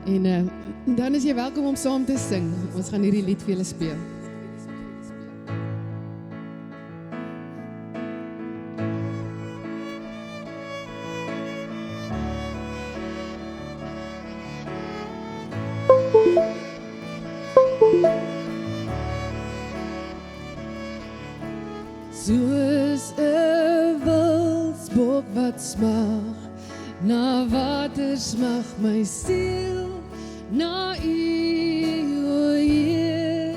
En dan is jy welkom om saam te sing. Ons gaan hierdie lied vir julle speel. Soos 'n wildsbok wat smag, na water smag my siel, na U, o Heer.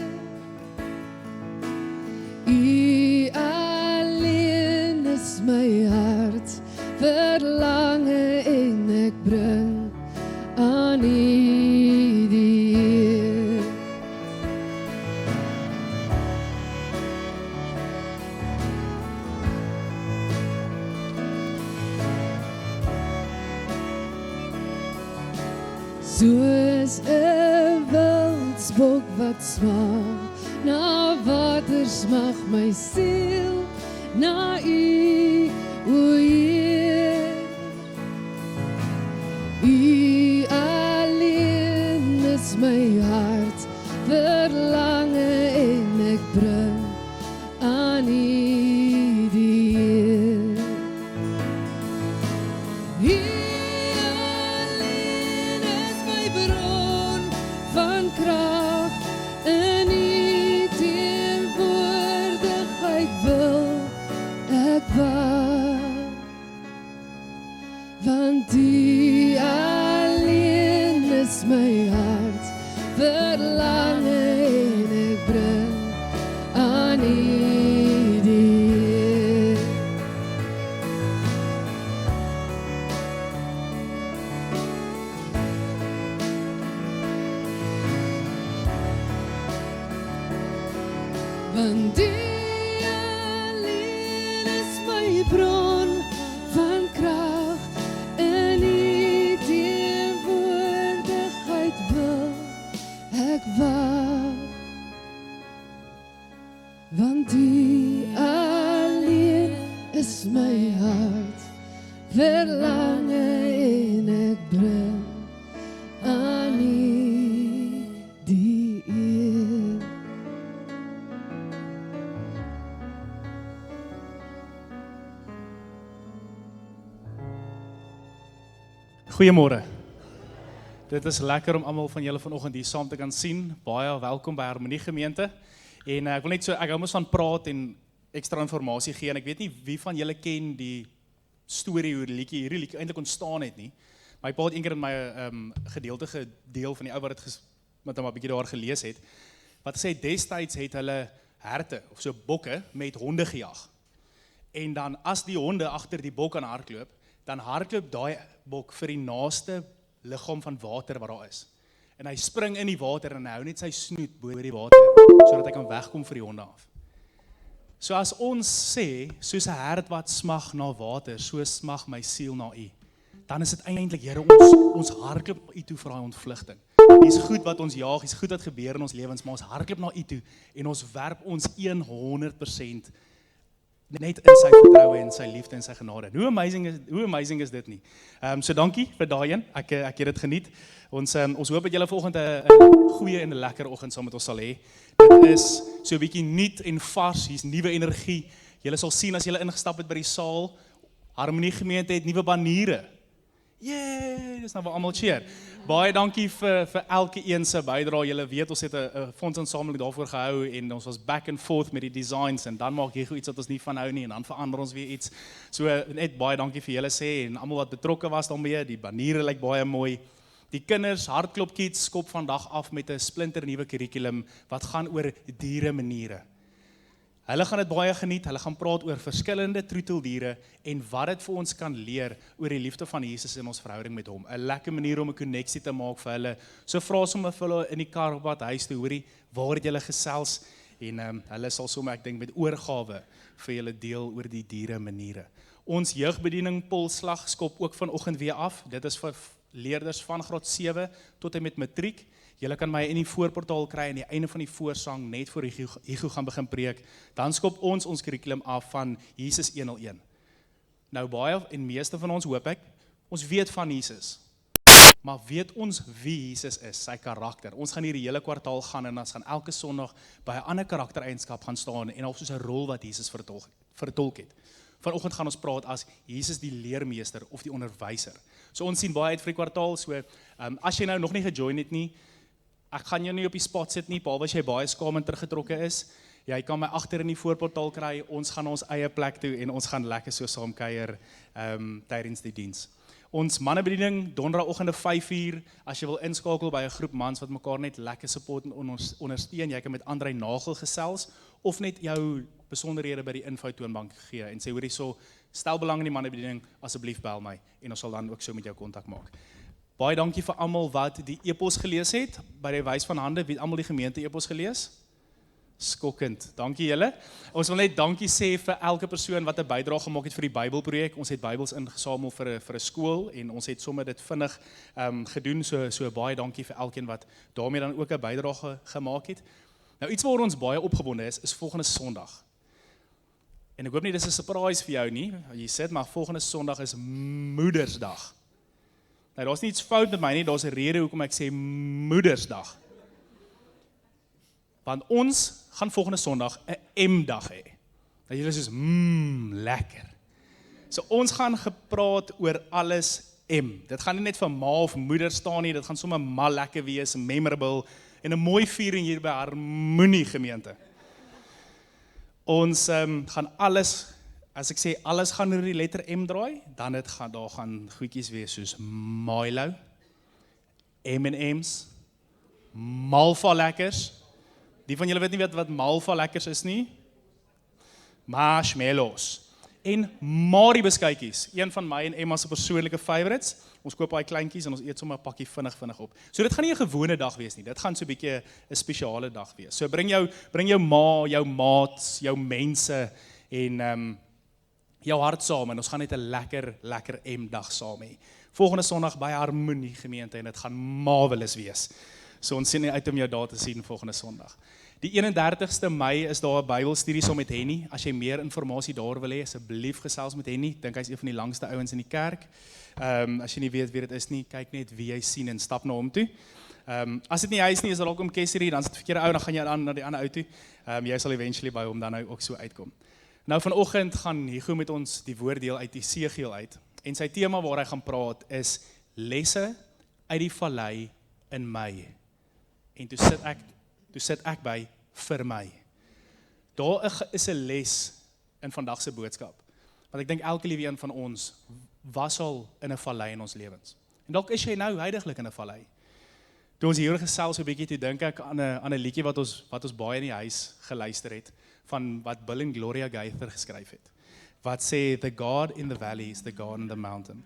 U alleen is my hart, verlange en ek bring aan U die Heer. Soos 'n wildsbok wat smag, na water smag my siel, na U, o Heer. U alleen is my hart, verlange en ek bring aan U die Heer. Krag in U teenwoordigheid wil ek wag, want U alleen is my hart, verlange en ek bring aan U die Heer. Want U alleen is my bron van krag, in U teenwoordigheid wil ek wag. Want U alleen is my hart, verlange en ek bring aan U die Heer. Goeiemôre. Dit is lekker om almal van julle vanoggend hier saam te kan sien. Baie welkom by Harmonie Gemeente. En ek wil net ek hou mos van praat en ekstra inligting gee en ek weet nie wie van julle ken die storie hoe hierdie liedjie eintlik ontstaan het nie. My pa het eendag in my gedeelte gedeel van die ou wat dit met hom 'n bietjie daar gelees het. Wat sê destyds het hulle herte of so bokke met honde gejag. En dan as die honde agter die bok aan hardloop, dan hardloop daai bok vir die naaste liggaam van water wat daar is. En hy spring in die water en hy hou net sy snoet bo die water, sodat hy kan wegkom vir die honde af. So as ons sê, soos 'n hert wat smag na water, so smag my siel na U, dan is dit eintlik, Here, ons hardloop U toe vir daai ontvlugting. Dis goed wat ons jaag, dis goed wat gebeur in ons lewens, maar ons hardloop na U toe en ons werp ons 100% net in sy vertroue en sy liefde en sy genade. Hoe amazing is dit nie? So dankie vir daai een. Ek het dit geniet. Ons hoop dat julle vanoggend 'n goeie en 'n lekker oggend saam met ons sal hê. Dit is so 'n bietjie nuut en vars, hier's nuwe energie. Julle sal sien as julle ingestap het by die saal, Harmonie Gemeente het nuwe baniere. Yay, dis nou waar almal cheer. Baie dankie vir elke een se bydrae. Julle weet ons het 'n fondsinsameling daarvoor gehou en ons was back and forth met die designs en dan maak jy iets wat ons nie van hou nie en dan verander ons weer iets. So net baie dankie vir julle sê en almal wat betrokke was daarmee. Die baniere lyk baie mooi. Die kinders, Hartklop Kids, skop vandag af met 'n splinter nuwe kurrikulum wat gaan oor diere maniere. Hulle gaan dit baie geniet, hulle gaan praat oor verskillende troeteldiere en wat dit vir ons kan leer oor die liefde van Jesus in ons verhouding met hom. 'n Lekker manier om 'n koneksie te maak vir hulle. So vra sommer vir hulle in die kar op pad huis toe, hoorie, waar het julle gesels? En hulle sal sommer, ek dink, met oorgawe vir julle deel oor die diere maniere. Ons jeugbediening Polslag skop ook vanoggend weer af. Dit is vir leerders van graad 7 tot en met matriek. Julle kan my in die voorportaal kry aan die einde van die voorsang net voor Hugo gaan begin preek. Dan skop ons kurrikulum af van Jesus 101. Nou baie en meeste van ons hoop ek, ons weet van Jesus. Maar weet ons wie Jesus is, sy karakter. Ons gaan hier die hele kwartaal gaan en ons gaan elke Sondag by 'n ander karaktereienskap gaan staan en of soos 'n rol wat Jesus vertolk het. Vanoggend gaan ons praat as Jesus die leermeester of die onderwyser. So ons sien baie uit vir die kwartaal, so as jy nou nog nie gejoin het nie, ek gaan jou nie op die spot sit nie, behalwe as jy baie skaam en teruggetrokke is. Jy kan my agter in die voorportaal kry, ons gaan ons eie plek toe en ons gaan lekker so saam kuier tydens die diens. Ons mannebediening, donderdagoggende 5uur, as jy wil inskakel by 'n groep mans wat mekaar net lekker support en ondersteun, jy kan met Andrei Nagel gesels, of net jou besonderhede by die info-toonbank gee, en sê, hoor hierso, stel belang in die mannebediening, asseblief bel my, en ons sal dan ook so met jou kontak maak. Baie dankie vir almal wat die epos gelees het, by die wys van hande, wie het almal die gemeente epos gelees? Skokkend, dankie julle. Ons wil net dankie sê vir elke persoon wat 'n bydrae gemaak het vir die Bybelprojek. Ons het Bybels ingesamel vir 'n skool en ons het sommer dit vinnig gedoen. So baie dankie vir elkeen wat daarmee dan ook 'n bydrae gemaak het. Nou iets waar ons baie opgewonde is volgende Sondag. En ek hoop nie dis 'n surprise vir jou nie. Jy sê maar volgende Sondag is Moedersdag. Nou daar's niets fout met my nie, daar's 'n rede hoekom ek sê Moedersdag. Want ons gaan volgende Sondag 'n M-dag hê. Dat julle soos, lekker. So ons gaan gepraat oor alles M. Dit gaan nie net vir ma of moeder staan nie, dit gaan sommer mal lekker wees, memorable, en 'n mooi viering hier by Harmonie gemeente. Ons gaan alles, as ek sê, alles gaan oor die letter M draai, dan daar gaan goedjies wees soos Milo, M&M's, Malva lekkers. Die van julle weet nie wat Malva lekkers is nie? Marshmallows. En Marie beskuitjies, een van my en Emma se persoonlike favorites. Ons koop baie kleintjies en ons eet sommer 'n pakkie vinnig op. So dit gaan nie 'n gewone dag wees nie, dit gaan so 'n bietjie 'n spesiale dag wees. So bring jou ma, jou maats, jou mense en jou hart saam en ons gaan net 'n lekker M-dag saam hê. Volgende Sondag by Harmonie gemeente en dit gaan marvelous wees. So ons sien uit om jou daar te sien volgende Sondag. Die 31ste Mei is daar 'n Bybelstudie saam met Henny. As jy meer inligting daar wil hê, asseblief gesels met Henny. Dink hy's een van die langste ouens in die kerk. As jy nie weet wie dit is nie, kyk net wie jy sien en stap na hom toe. As dit nie hy is nie, is daar dalk om Kesserie, dan is dit verkeerde ou, dan gaan jy dan na die ander ou toe. Jy sal eventually by hom dan nou ook so uitkom. Nou vanoggend gaan Hugo met ons die woorddeel uit Esegiel uit. En sy tema waar hy gaan praat is lesse uit die vallei in my. En toe sit ek by vir my. Daar is 'n les in vandag se boodskap. Want ek dink elke liewe een van ons was al in 'n vallei in ons lewens. En dalk is jy nou huidiglik in 'n vallei. Toe ons hier gesels 'n bietjie, toe dink ek aan 'n liedjie wat ons baie in die huis geluister het, van wat Bill en Gloria Gaither geskryf het. Wat sê, the God in the valley is the God in the mountain.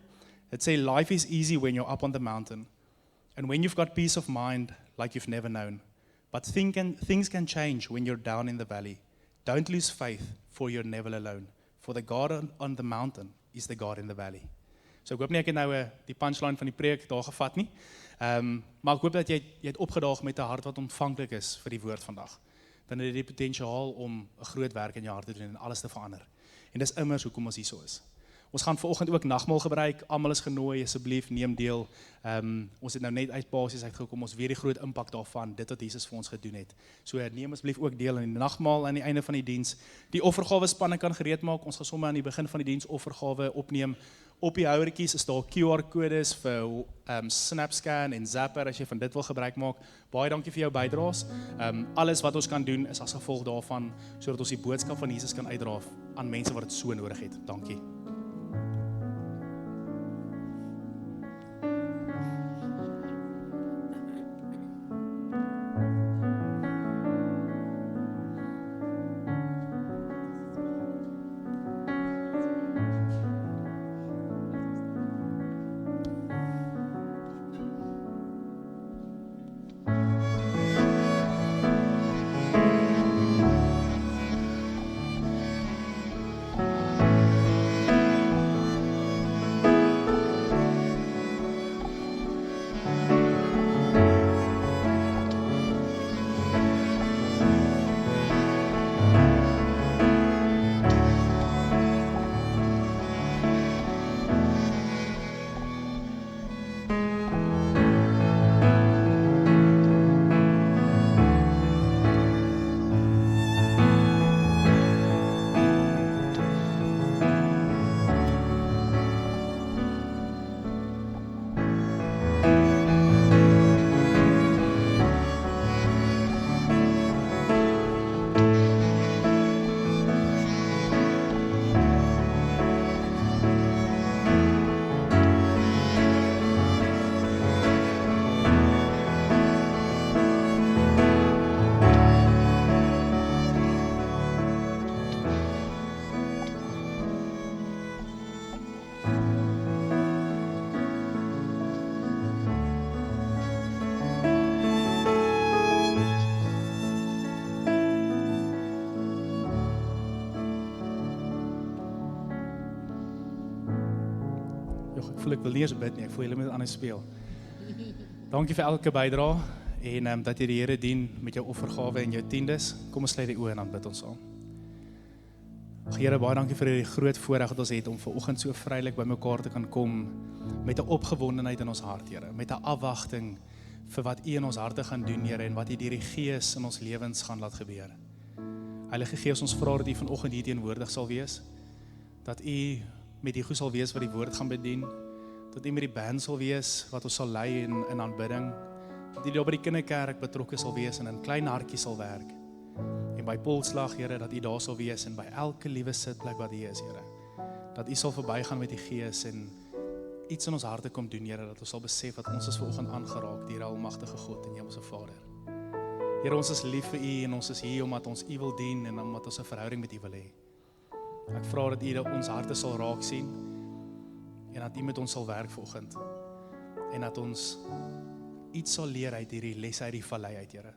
It say, life is easy when you're up on the mountain. And when you've got peace of mind like you've never known. But things can change when you're down in the valley. Don't lose faith, for you're never alone. For the God on the mountain is the God in the valley. So ek hoop nie ek het nou die punchline van die preek daar gevat nie. Maar ek hoop dat jy het opgedaag met 'n hart wat ontvanklik is vir die woord vandag. Dan het jy die potensiaal om 'n groot werk in jou hart te doen en alles te verander. En dis immers hoekom ons hier so is. Ons gaan vanoggend ook nagmaal gebruik, almal is genooi, asseblief neem deel. Ons het nou net uit basies uitgekom, ons weet die groot impak daarvan, dit wat Jesus vir ons gedoen het. So neem asseblief ook deel in die nagmaal aan die einde van die diens. Die offergawe spanne kan gereed maak, ons gaan sommer aan die begin van die diens offergawe opneem. Op die houertjies is daar QR-kodes vir SnapScan en Zapper as jy van dit wil gebruik maak. Baie dankie vir jou bydraes. Alles wat ons kan doen is as gevolg daarvan, sodat ons die boodskap van Jesus kan uitdra aan mense wat dit so nodig het. Dankie. Jog, ek voel ek wil nie eens bid nie, ek voel julle moet anders speel. Dankie vir elke bydrae en dat jy die Here dien met jou offergawe en jou tiendes. Kom ons sluit die oë en dan bid ons saam. Here, baie dankie vir die groot voorreg wat ons het om vanoggend so vrylik bymekaar te kan kom met 'n opgewondenheid in ons hart, Here, met 'n afwagting vir wat U in ons harte gaan doen, Here, en wat U deur die Gees in ons lewens gaan laat gebeur. Heilige Gees, ons vra dat U vanoggend hier teenwoordig sal wees, dat U met die goed sal wees wat die woord gaan bedien, dat U met die band sal wees wat ons sal lei in aanbidding, dat U daar by die kinderkerk betrokke sal wees en in klein hartjies sal werk. En by Polslag, Here, dat U daar sal wees en by elke liewe sitplek wat U is, Here. Dat U sal verbygaan met die Gees en iets in ons harte kom doen, Here, dat ons sal besef dat ons is vanoggend aangeraak deur die almagtige God en Hemelse Vader. Here, ons is lief vir U en ons is hier omdat ons U wil dien en omdat ons 'n verhouding met U wil hê. Ek vra dat U dat ons harte sal raak sien en dat U met ons sal werk vanoggend en dat ons iets sal leer uit hierdie lesse uit die vallei uit, Here.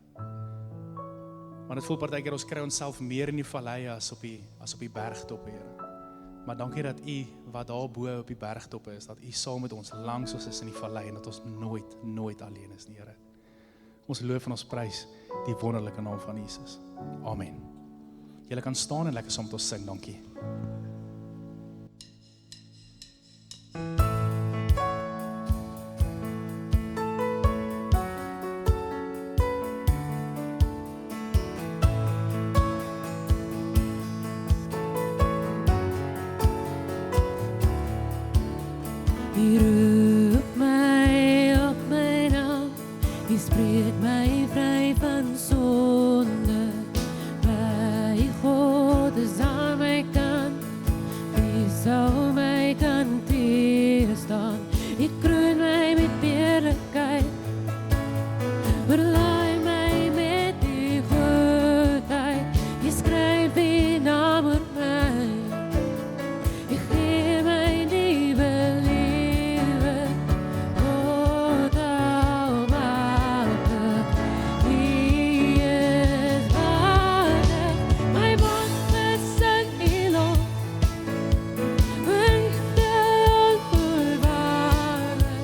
Want dit voel partykeer ons kry onsself meer in die vallei as op die bergtoppe, Here. Maar dankie dat U wat daar bo op die bergtoppe is, dat U saam met ons langs ons is in die vallei en dat ons nooit alleen is nie, Here. Ons loof en ons prys die wonderlike naam van Jesus. Amen. Julle kan staan en lekker saam met ons sing, dankie. U roep my op my naam, U spreek my vry van sonde. My God is aan my kant, Wie sal my kan teerstaan? U kroon my met eerlikheid, oorlaai my met U goedheid. U skryf U naam oor my, U gee my nuwe lewe. God almagtig, U is waardig. My mond besing U lof, want U onvoorwaardig.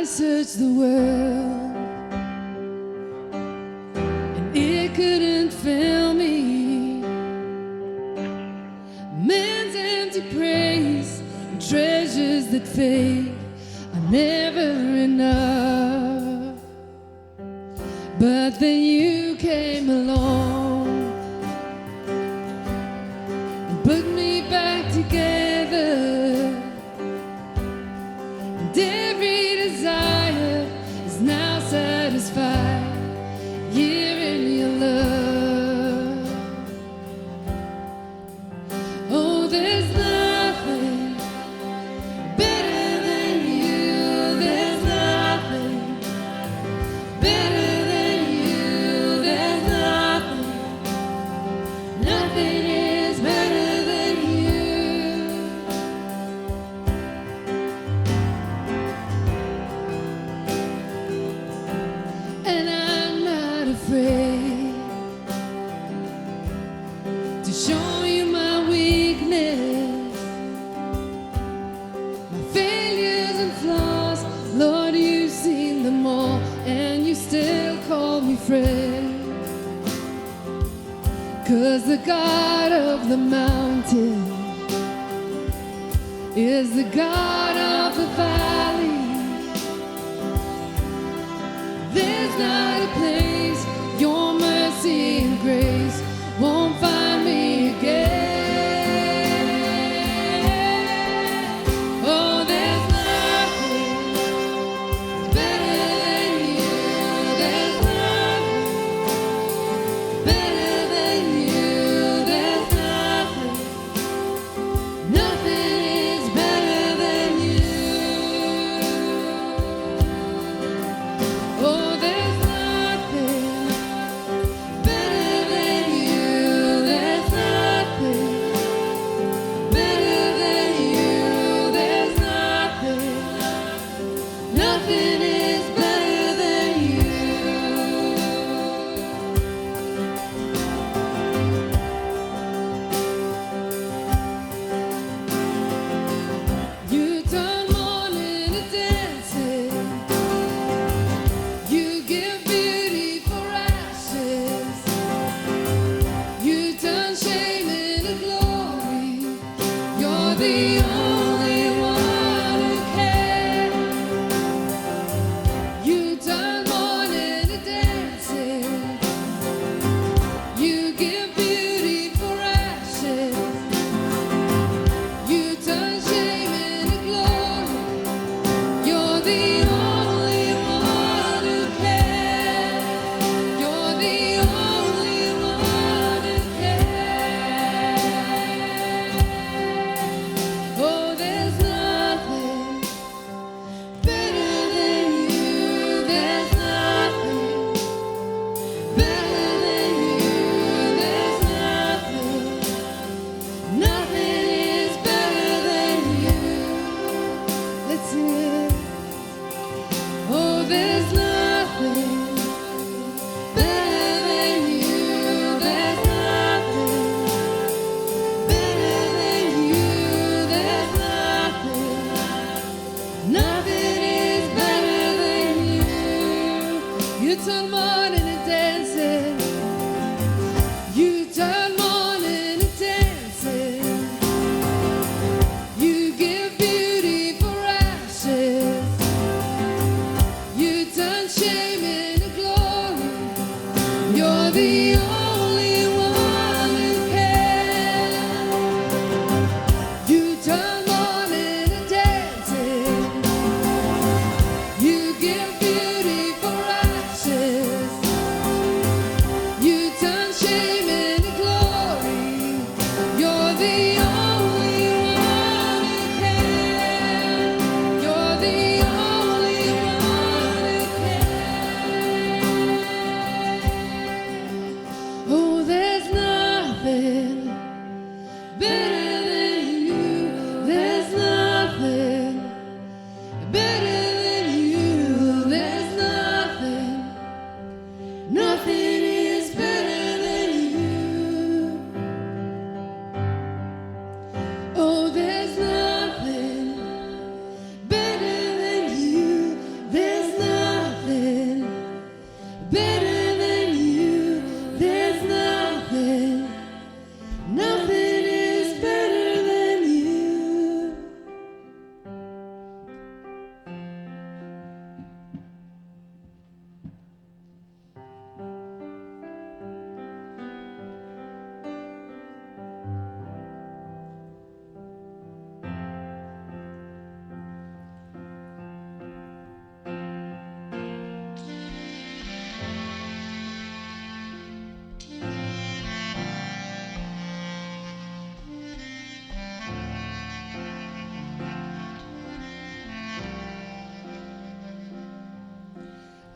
searched the world and it couldn't fill me. Man's empty praise and treasures that fade are never enough. But then you came along and put me back together, and every desire is now satisfied here in your love. Oh, there's nothing better than you. There's nothing better than you. There's nothing, nothing is better than you. And I'm not afraid to show you my weakness, my failures and flaws. Lord, you've seen them all, and you still call me friend. 'Cause the God of the mountain is the God of the valley. There's not a place your mercy and grace won't find me again. Oh, there's nothing better than you. There's nothing better than you. There's nothing, nothing is better than you. Oh, there's nothing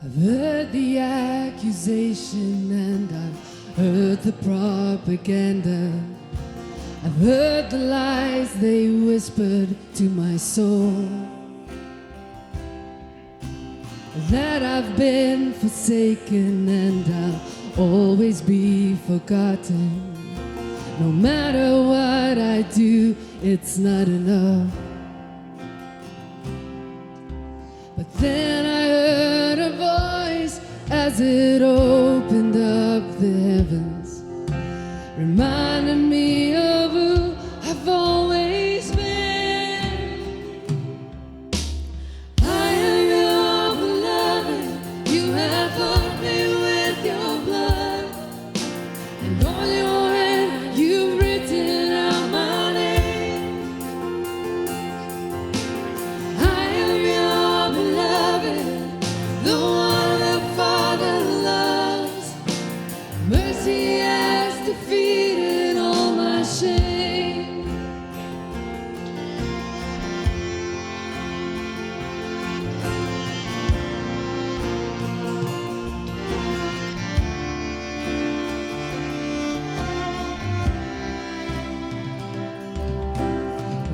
I've heard the accusation and I've heard the propaganda. I've heard the lies they whispered to my soul, that I've been forsaken and I'll always be forgotten. No matter what I do, it's not enough. But then I heard a voice as it opened up the heavens, reminding me of who I've always been. I am your beloved, you have bought me with your blood, and on your hand you've written out my name. I am your beloved, the one the Father loves. Mercy has defeated all my shame.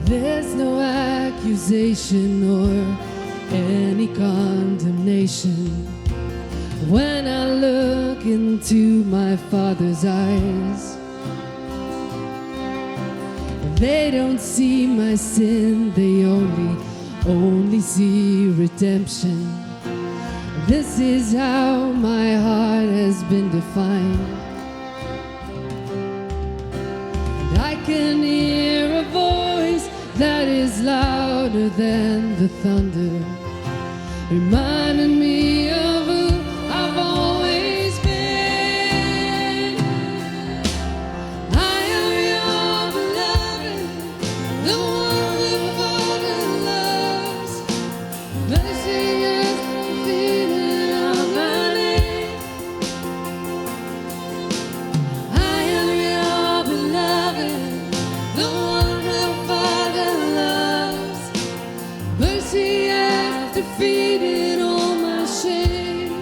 There's no accusation or any condemnation when I look into my Father's eyes. They don't see my sin, they only see redemption. This is how my heart has been defined. And I can hear a voice that is louder than the thunder, reminding me of who I've always been. I am your beloved, the one the Father loves. Mercy has defeated all my name. I am your beloved, the one the Father loves. Mercy has defeated all my shame.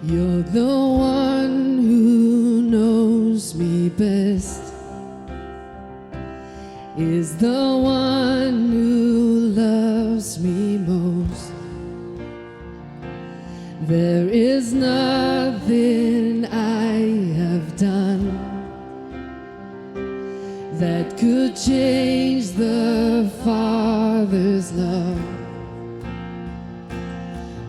You're the one who knows me best, is the one who loves me most. There is nothing I have done that could change the Father's love.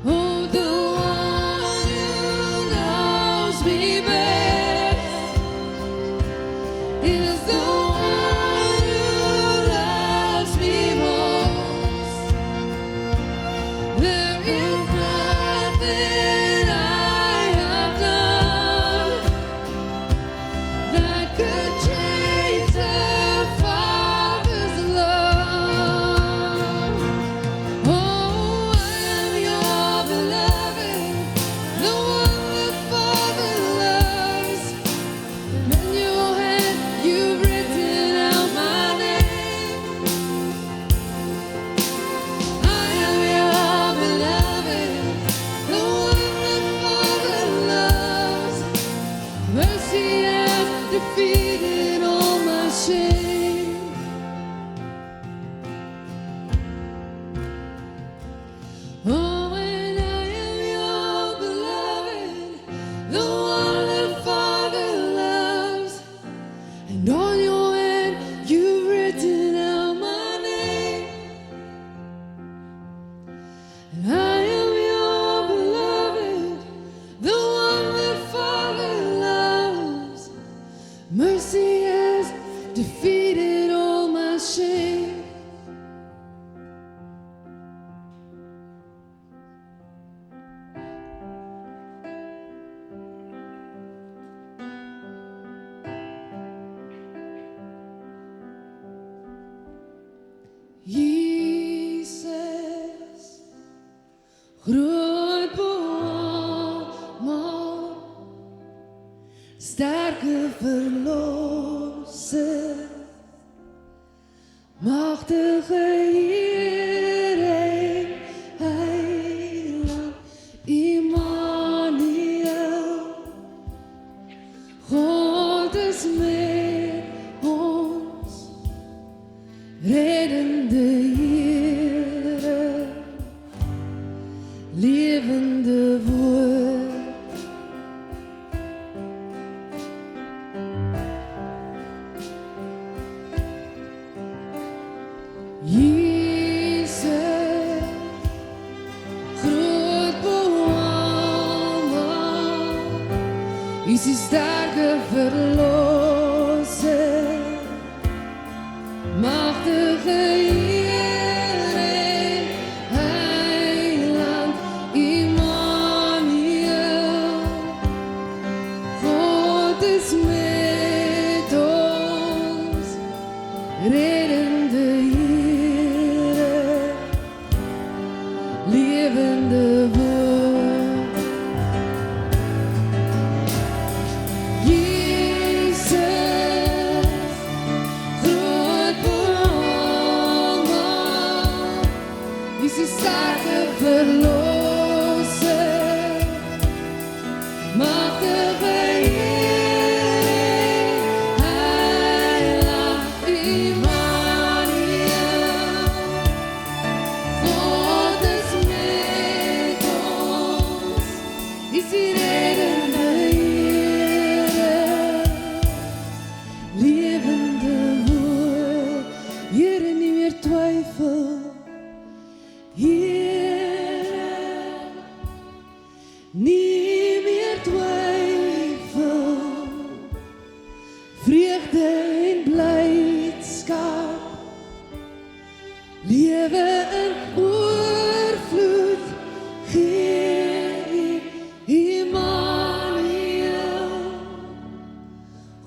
Oh, the one who knows me best is the one who loves me most. There is nothing I have done that could change the Father's love. Oh, I am your beloved, the one the Father loves. And in your hand you've written out my name. I am your beloved, the one the Father loves. Mercy has defeated all my shame. Oh, and I am your beloved, the one the Father loves. And on your hand you've written out my name. And I am your beloved, the one the Father loves. Mercy has defeated all my shame. Jesus, groot bo almal, sterke verlosser, machtige Heer. reddende Here, lewende woord. Jesus, groot bewaarder, is die sterke verlosser, machtige Heer en Heiland Immanuel. God is met ons, reddende Here, lewende woord. Jesus, groot bewaarder, is die sterke verlosser, machtige Heer, Heiland Immanuel. God is met ons, is die reddende Here, lewende woord. Here, nie meer twyfel, Here, nie meer twyfel, vreugde en blydskap, lewe in oorvloed, gee Immanuel.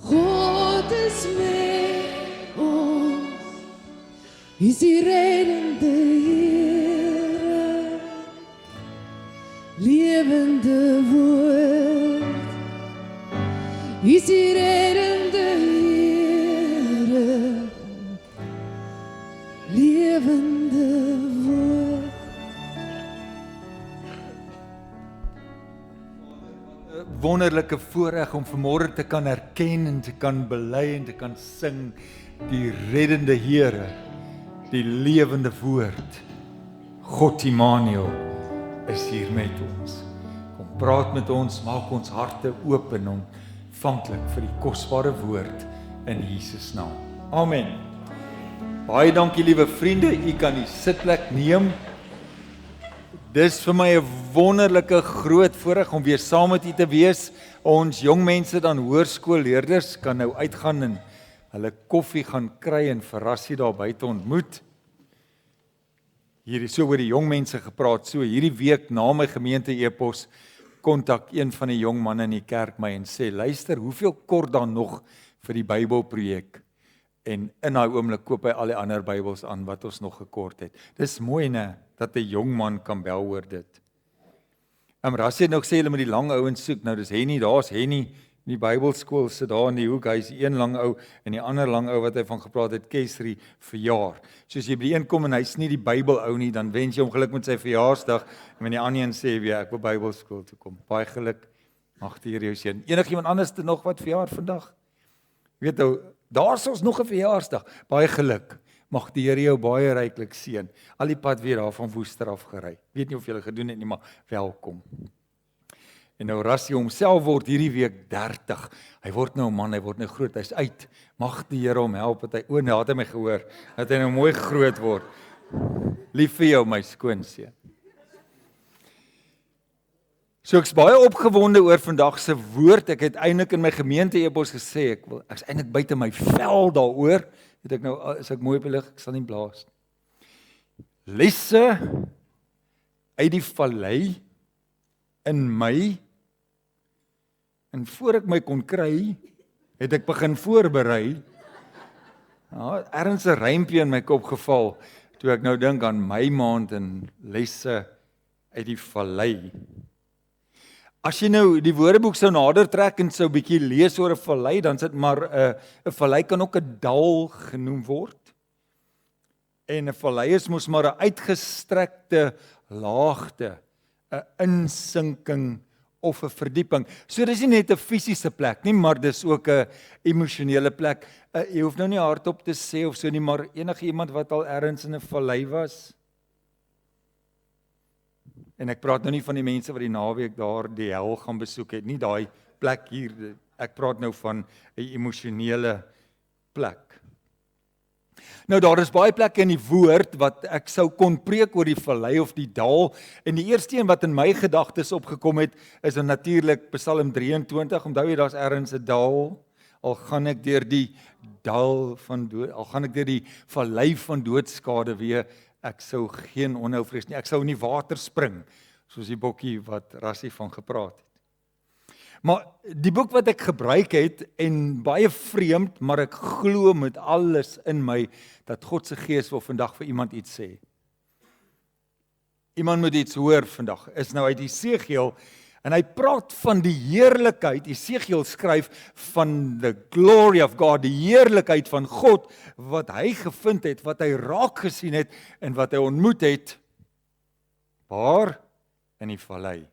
God is met ons, is die reddende Here, lewende woord. Is die reddende Here, lewende woord. 'n wonderlike voorreg om vanmôre te kan erken en te kan bely en te kan sing die reddende Here, die lewende woord. God Immanuel is hier met ons. Kom praat met ons, maak ons harte oop en ontvanklik vir die kosbare woord in Jesus naam. Amen. Baie dankie liewe vriende, u kan die sitplek neem. Dis vir my 'n wonderlike groot voorreg om weer saam met u te wees. Ons jong mense dan hoërskoolleerders kan nou uitgaan en hulle koffie gaan kry en verras jy daar buite ontmoet. Hier is so oor die jong mense gepraat. So hierdie week na my gemeente e-pos kontak een van die jong manne in die kerk my en sê, luister, hoeveel kort dan nog vir die Bybelprojek? En in daai oomblik koop hy al die ander Bybels aan wat ons nog gekort het. Dis mooi, né, dat 'n jong man kan bel oor dit. Rassie het nou gesê hulle moet die lang ouens soek. Nou dis Henny, daar's Henny in die Bybelskool sit daar in die hoek. Hy's die een lang ou en die ander lang ou wat hy van gepraat het, Kesri, verjaar. So as jy by die een kom en hy's nie die Bybel ou nie, dan wens jy hom geluk met sy verjaarsdag. En wanneer die ander een sê, "Ja, ek wil Bybelskool toe kom." Baie geluk. Mag die Here jou seën. Enigiemand anders te nog wat verjaar vandag? Weet nou, daar's ons nog 'n verjaarsdag. Baie geluk. Mag die Here jou baie ryklik seën. Al die pad weer daar van Woester af gery. Weet nie of jy dit gedoen het nie, maar welkom. En nou Rassie homself word hierdie week 30. Hy word nou 'n man, hy word nou groot, hy's uit. Mag die Here hom help dat hy het hy my gehoor, dat hy nou mooi groot word. Lief vir jou my skoonseun. So ek's baie opgewonde oor vandag se woord. Ek het eintlik in my gemeente e-pos gesê ek's eintlik buite my vel daaroor. Het ek nou as ek mooi belig, ek sal nie blaas. Lesse uit die vallei in my. En voor ek my kon kry, het ek begin voorberei. Ja, ergens 'n rympie in my kop geval toe ek nou dink aan my maand en lesse uit die vallei. As jy nou die woordeboek sou nader trek en sou bietjie lees oor 'n vallei, dan sit maar 'n vallei kan ook 'n dal genoem word. En 'n vallei is mos maar 'n uitgestrekte laagte, 'n insinking of 'n verdieping. So dis nie net 'n fisiese plek nie, maar dis ook 'n emosionele plek. Jy hoef nou nie hardop te sê of so nie, maar enige iemand wat al ergens in 'n vallei was. En ek praat nou nie van die mense wat die naweek daar die hel gaan besoek het, nie daai plek hier. Ek praat nou van 'n emosionele plek. Nou daar is baie plekke in die woord wat ek sou kon preek oor die vallei of die dal. En die eerste een wat in my gedagtes opgekom het, is dan natuurlik Psalm 23. Onthou jy daar's ergens 'n dal, al gaan ek deur die dal van dood, al gaan ek deur die vallei van doodskade weer, ek sou geen onhou vrees nie. Ek sou in die water spring, soos die bokkie wat Rassie van gepraat het. Maar die boek wat ek gebruik het, en baie vreemd, maar ek glo met alles in my, dat God se Gees wil vandag vir iemand iets sê. Iemand moet iets hoor vandag, is nou uit Esegiel, en hy praat van die heerlikheid. Esegiel skryf van the glory of God, die heerlikheid van God, wat hy gevind het, wat hy raak gesien het, en wat hy ontmoet het, waar? In die vallei.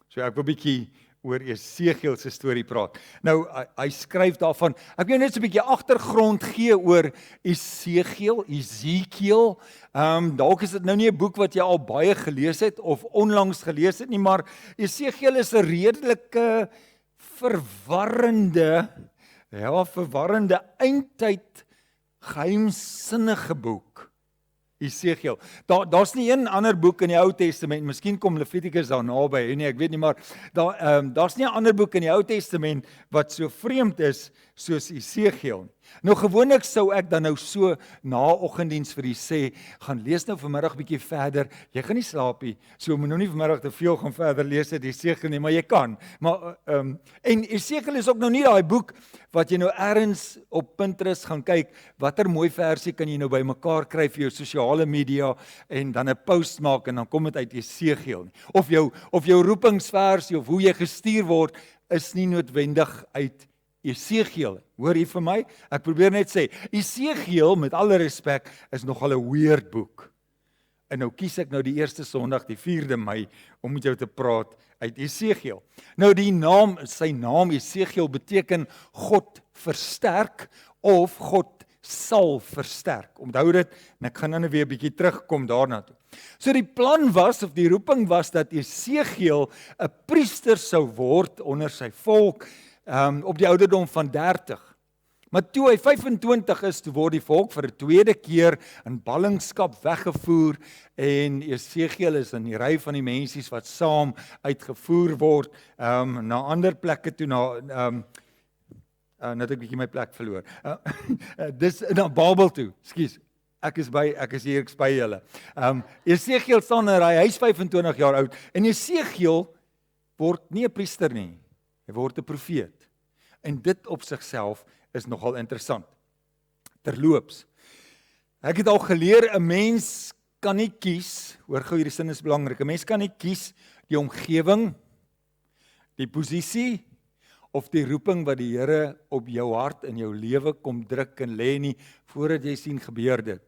So ek wil 'n bietjie oor Esegiel se storie praat. Nou, hy skryf daarvan, ek wil net so 'n bietjie agtergrond gee oor Esegiel. Dalk is dit nou nie 'n boek wat jy al baie gelees het, of onlangs gelees het nie, maar Esegiel is 'n redelike verwarrende eindtyd geheimsinnige boek. Esegiel. Daar's nie een ander boek in die Ou Testament, miskien kom Levitikus daar naby, nee, ek weet nie, maar daar's nie 'n ander boek in die Ou Testament wat so vreemd is soos Esegiel. Nou gewoonlik sou ek dan nou so na oggenddiens vir u sê, gaan lees nou vanmiddag bietjie verder. Jy gaan nie slaap nie, so moet nou nie vanmiddag te veel gaan verder lees uit Esegiel nie, maar jy kan. Maar en Esegiel is ook nou nie daai boek wat jy nou ergens op Pinterest gaan kyk, watter mooi versie kan jy nou bymekaar kry vir jou sosiale media en dan 'n post maak en dan kom dit uit Esegiel nie. Of jou roepingsversie of hoe jy gestuur word is nie noodwendig uit Esegiel. Hoor jy vir my? Ek probeer net sê, Esegiel, met alle respek, is nogal 'n weird boek. En nou kies ek nou die eerste Sondag, die 4de Mei, om met jou te praat uit Esegiel. Nou sy naam Esegiel beteken God versterk of God sal versterk. Onthou dit, en ek gaan dan weer 'n bietjie terugkom daarna toe. So die plan was, of die roeping was, dat Esegiel 'n priester sou word onder sy volk, op die ouderdom van 30. Maar toe hy 25 is, toe word die volk vir 'n tweede keer in ballingskap weggevoer, en Esegiel is in die ry van die mensies wat saam uitgevoer word, na ander plekke toe, nou het ek bietjie my plek verloor. Dis na Babel toe, ekskuus. Ek is hier, ek's by julle. Esegiel staan in 'n ry, hy's 25 jaar oud, en Esegiel word nie 'n priester nie. Hy word 'n profeet. En dit op sigself is nogal interessant. Terloops, ek het al geleer, 'n mens kan nie kies, hoor gou hierdie sin is belangrik, 'n mens kan nie kies die omgewing, die posisie, of die roeping wat die Here op jou hart en jou lewe kom druk en lê nie, voordat jy sien gebeur dit.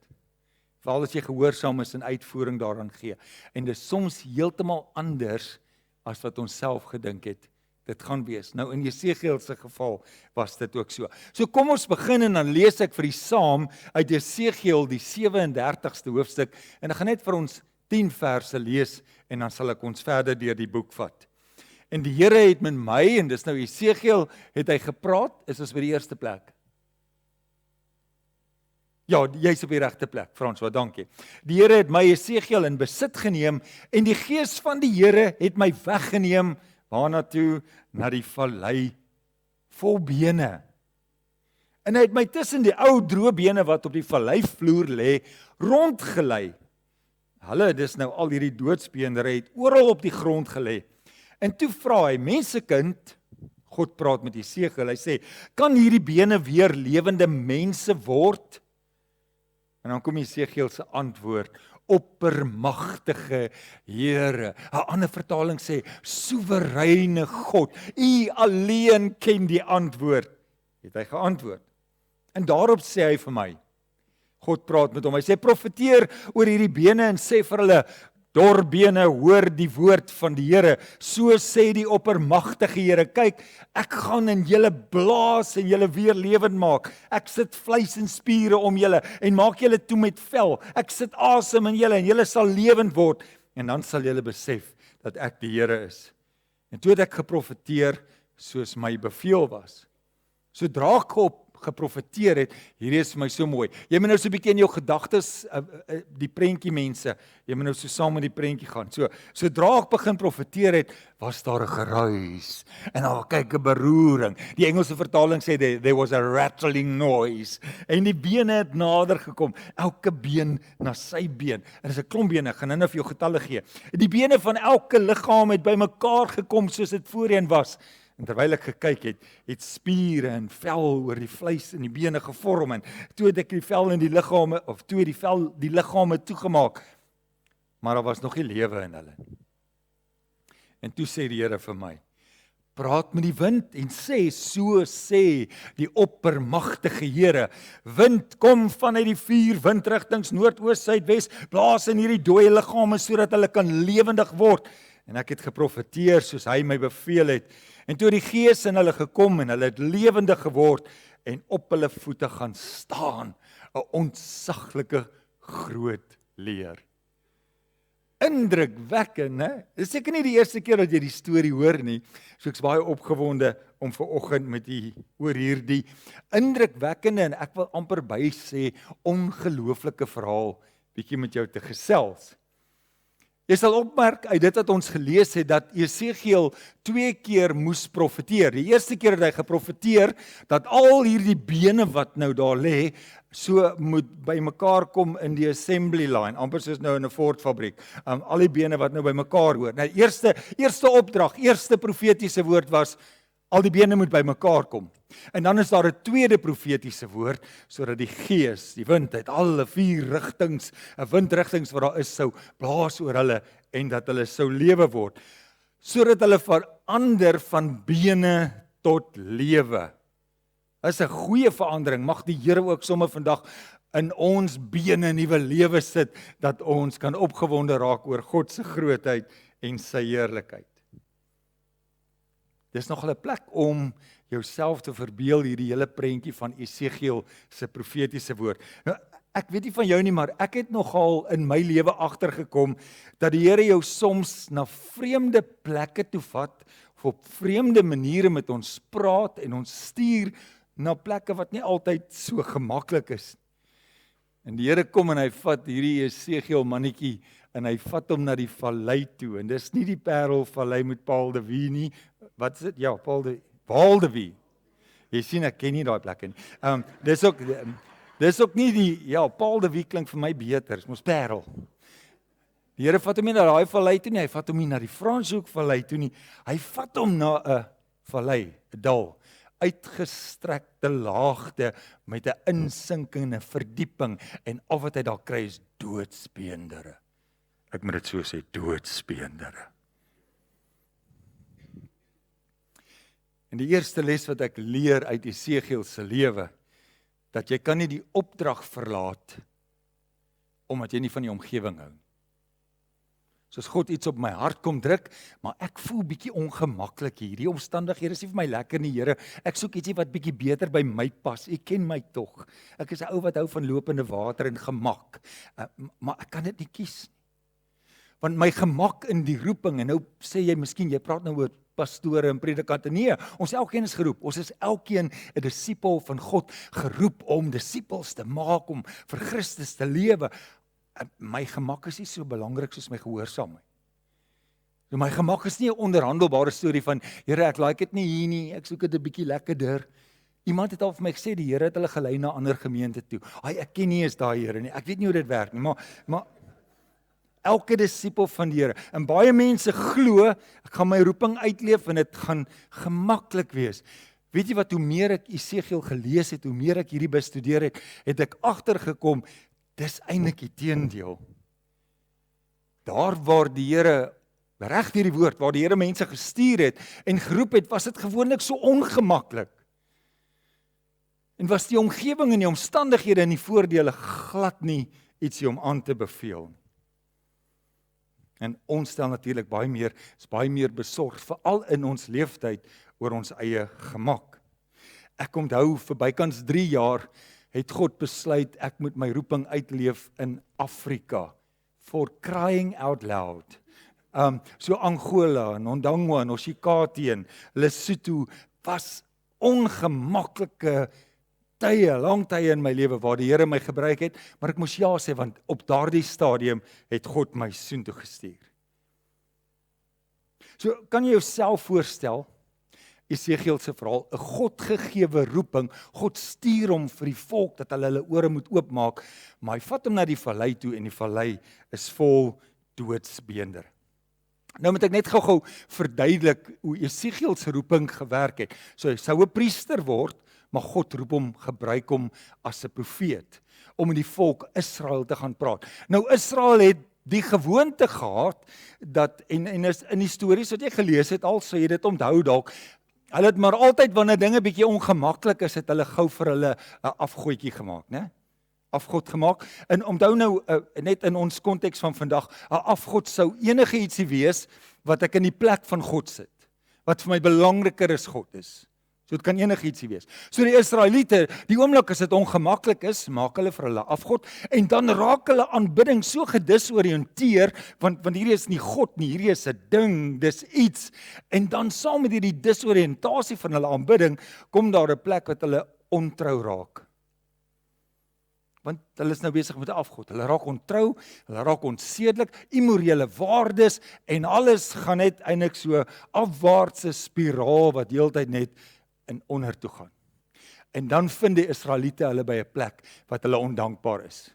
Veral as jy gehoorsaam is en uitvoering daaraan gee. En dit is soms heeltemal anders as wat ons self gedink het dit gaan wees. Nou in Esegiel se geval was dit ook so. So kom ons begin, en dan lees ek vir u saam uit Esegiel die 37ste hoofstuk, en ek gaan net vir ons 10 verse lees, en dan sal ek ons verder deur die boek vat. En die Here het met my, en dis nou Esegiel, het hy gepraat, is ons by die eerste plek. Ja, jy's op die regte plek, François, dankie. Die Here het my Esegiel in besit geneem, en die Gees van die Here het my weggeneem, waarna toe? Na die vallei vol bene. En hy het my tussen die ou droë bene wat op die valleivloer lê, rondgelei. Hulle, dis nou al hierdie doodsbeenderry, het oral op die grond gelê. En toe vra hy, mensekind, God praat met Esegiel, hy sê, kan hierdie bene weer lewende mense word? En dan kom Esegiel se antwoord, oppermagtige Here. 'n ander vertaling sê, soewereine God, U alleen ken die antwoord. Het hy geantwoord. En daarop sê hy vir my, God praat met hom, hy sê, profeteer oor hierdie bene en sê vir hulle, Dorbene hoor die woord van die Here, so sê die oppermagtige Here, kyk, ek gaan in julle blaas en julle weer lewend maak. Ek sit vleis en spiere om julle en maak julle toe met vel. Ek sit asem in julle en julle sal lewend word en dan sal julle besef dat ek die Here is. En toe het ek geprofeteer soos my beveel was. Sodra ek geprofeteer het, hierdie is vir my so mooi. Jy moet nou so 'n bietjie in jou gedagtes die prentjie mense, jy moet nou so saam met die prentjie gaan. Sodra ek begin profeteer het, was daar 'n geruis en daar kyk 'n beroering. Die Engelse vertaling sê there was a rattling noise en die bene het nader gekom, elke been na sy been. En dis 'n klomp bene, ek gaan nou vir jou getalle gee. Die bene van elke liggaam het bymekaar gekom soos dit voorheen was. En terwyl ek gekyk het, het spiere en vel oor die vleis en die bene gevorm en toe het ek die vel in die liggame of toe het die vel die liggame toegemaak, maar daar was nog nie lewe in hulle. En toe sê die Here vir my, praat met die wind en sê, so sê die oppermagtige Here, wind kom vanuit die 4 windrigtings, noord, oos, suid, wes, blaas in hierdie dooie liggame sodat hulle kan lewendig word. En ek het geprofeteer soos hy my beveel het. En toe die Gees in hulle gekom en hulle het lewendig geword en op hulle voete gaan staan, 'n ontsaglike groot leer. Indrukwekkend, né? Dis seker nie die eerste keer dat jy die storie hoor nie. So ek's baie opgewonde om vanoggend met u oor hierdie indrukwekkende en ek wil amper by sê ongelooflike verhaal bietjie met jou te gesels. Jy sal opmerk uit dit wat ons gelees het dat Jesegiel 2 keer moes profeteer. Die eerste keer het hy geprofeteer dat al hierdie bene wat nou daar lê, so moet bymekaar kom in die assembly line, amper soos nou in 'n Ford fabriek. Al die bene wat nou bymekaar hoor. Nou eerste opdrag, eerste profetiese woord was al die bene moet bymekaar kom. En dan is daar 'n tweede profetiese woord sodat die Gees, die wind uit alle 4 rigtings, 'n windrigtings wat daar is sou blaas oor hulle en dat hulle sou lewe word. Sodat hulle verander van bene tot lewe. Dis 'n goeie verandering. Mag die Here ook sommer vandag in ons bene nuwe lewe sit dat ons kan opgewonde raak oor God se grootheid en sy heerlikheid. Dis nogal 'n plek om jouself te verbeel hierdie hele prentjie van Esegiel se profetiese woord. Nou, ek weet nie van jou nie, maar ek het nogal in my lewe agtergekom dat die Here jou soms na vreemde plekke toe vat of op vreemde maniere met ons praat en ons stuur na plekke wat nie altyd so gemaklik is. En die Here kom en hy vat hierdie Esegiel mannetjie en hy vat hom na die vallei toe. En dis nie die Parelvallei met Paul de Wie nie. Wat is dit? Ja, Paul de Wie. Jy sien ek ken nie daai plekke nie. Dis ook nie die Paul de Wie klink vir my beter. Dis mos Parel. Die Here vat hom nie na daai vallei toe nie, hy vat hom nie na die Franshoek vallei toe nie. Hy vat hom na 'n vallei, 'n dal, uitgestrekte laagte met 'n insinkende verdieping en al wat hy daar kry is doodsbeendere. Ek moet dit so sê, doodsbeendere. En die eerste les wat ek leer uit Esegiel se lewe, dat jy kan nie die opdrag verlaat omdat jy nie van die omgewing hou. Soos God iets op my hart kom druk, maar ek voel bietjie ongemaklik hier. Die omstandighede is nie vir my lekker nie, Here. Ek soek ietsie wat bietjie beter by my pas. U ken my tog. Ek is 'n ou wat hou van lopende water en gemak. Maar ek kan dit nie kies nie. Want my gemak in die roeping, en nou sê jy miskien, jy praat nou oor pastore en predikante. Nee, ons elkeen is geroep. Ons is elkeen 'n disipel van God, geroep om disippels te maak, om vir Christus te lewe. My gemak is nie so belangrik soos my gehoorsaamheid. So my gemak is nie 'n onderhandelbare storie van, Here, ek like dit nie hier nie, ek soek dit 'n bietjie lekkerder. Iemand het al vir my gesê, die Here het hulle gelei na ander gemeente toe. Ek ken nie eens daai Here nie, ek weet nie hoe dit werk nie, maar elke disipel van die Here, en baie mense glo, ek gaan my roeping uitleef en dit gaan gemaklik wees. Weet jy wat, hoe meer ek Esegiel gelees het, hoe meer ek hierdie bestudeer het ek agtergekom, dis eintlik die teendeel. Daar waar die Here, reg deur die woord, waar die Here mense gestuur het en geroep het, was dit gewoonlik so ongemaklik. En was die omgewing en die omstandighede en die voordele glad nie ietsie om aan te beveel. En ons stel natuurlik is baie meer besorg, veral in ons leeftyd oor ons eie gemak. Ek onthou vir bykans 3 jaar het God besluit ek moet my roeping uitleef in Afrika. For crying out loud. So Angola, Ondangwa, Oshikati en Lesotho was ongemaklike tye, lang tye in my lewe waar die Here my gebruik het, maar ek moes ja sê want op daardie stadium het God my soontoe gestuur. So kan jy jouself voorstel, Esegiel se verhaal, 'n Godgegewe roeping, God stuur hom vir die volk dat hulle ore moet oopmaak, maar hy vat hom na die vallei toe en die vallei is vol doodsbeender. Nou moet ek net gou-gou verduidelik hoe Esegiel se roeping gewerk het. So hy sou 'n priester word, maar God roep hom, gebruik hom as 'n profeet om met die volk Israel te gaan praat. Nou Israel het die gewoonte gehad dat en is in die stories wat jy gelees het al, sou jy dit onthou dalk. Hulle het maar altyd wanneer dinge bietjie ongemaklik is, het hulle gou vir hulle 'n afgoedjie gemaak, né? Afgod gemaak. En onthou nou net in ons konteks van vandag, 'n afgod sou enige ietsie wees wat ek in die plek van God sit. Wat vir my belangriker is God is. So dit kan enige ietsie wees. So die Israeliete, die oomblik as dit ongemaklik is, maak hulle vir hulle afgod en dan raak hulle aanbidding so gedisoriënteer want hierdie is nie God nie, hierdie is 'n ding, dis iets. En dan saam met hierdie disoriëntasie van hulle aanbidding kom daar 'n plek wat hulle ontrou raak. Want hulle is nou besig met 'n afgod. Hulle raak ontrou, hulle raak onsedelik, immorele waardes en alles gaan net eintlik so afwaartse spiraal wat heeltyd net in onder toe gaan. En dan vind die Israeliete hulle by 'n plek wat hulle ondankbaar is.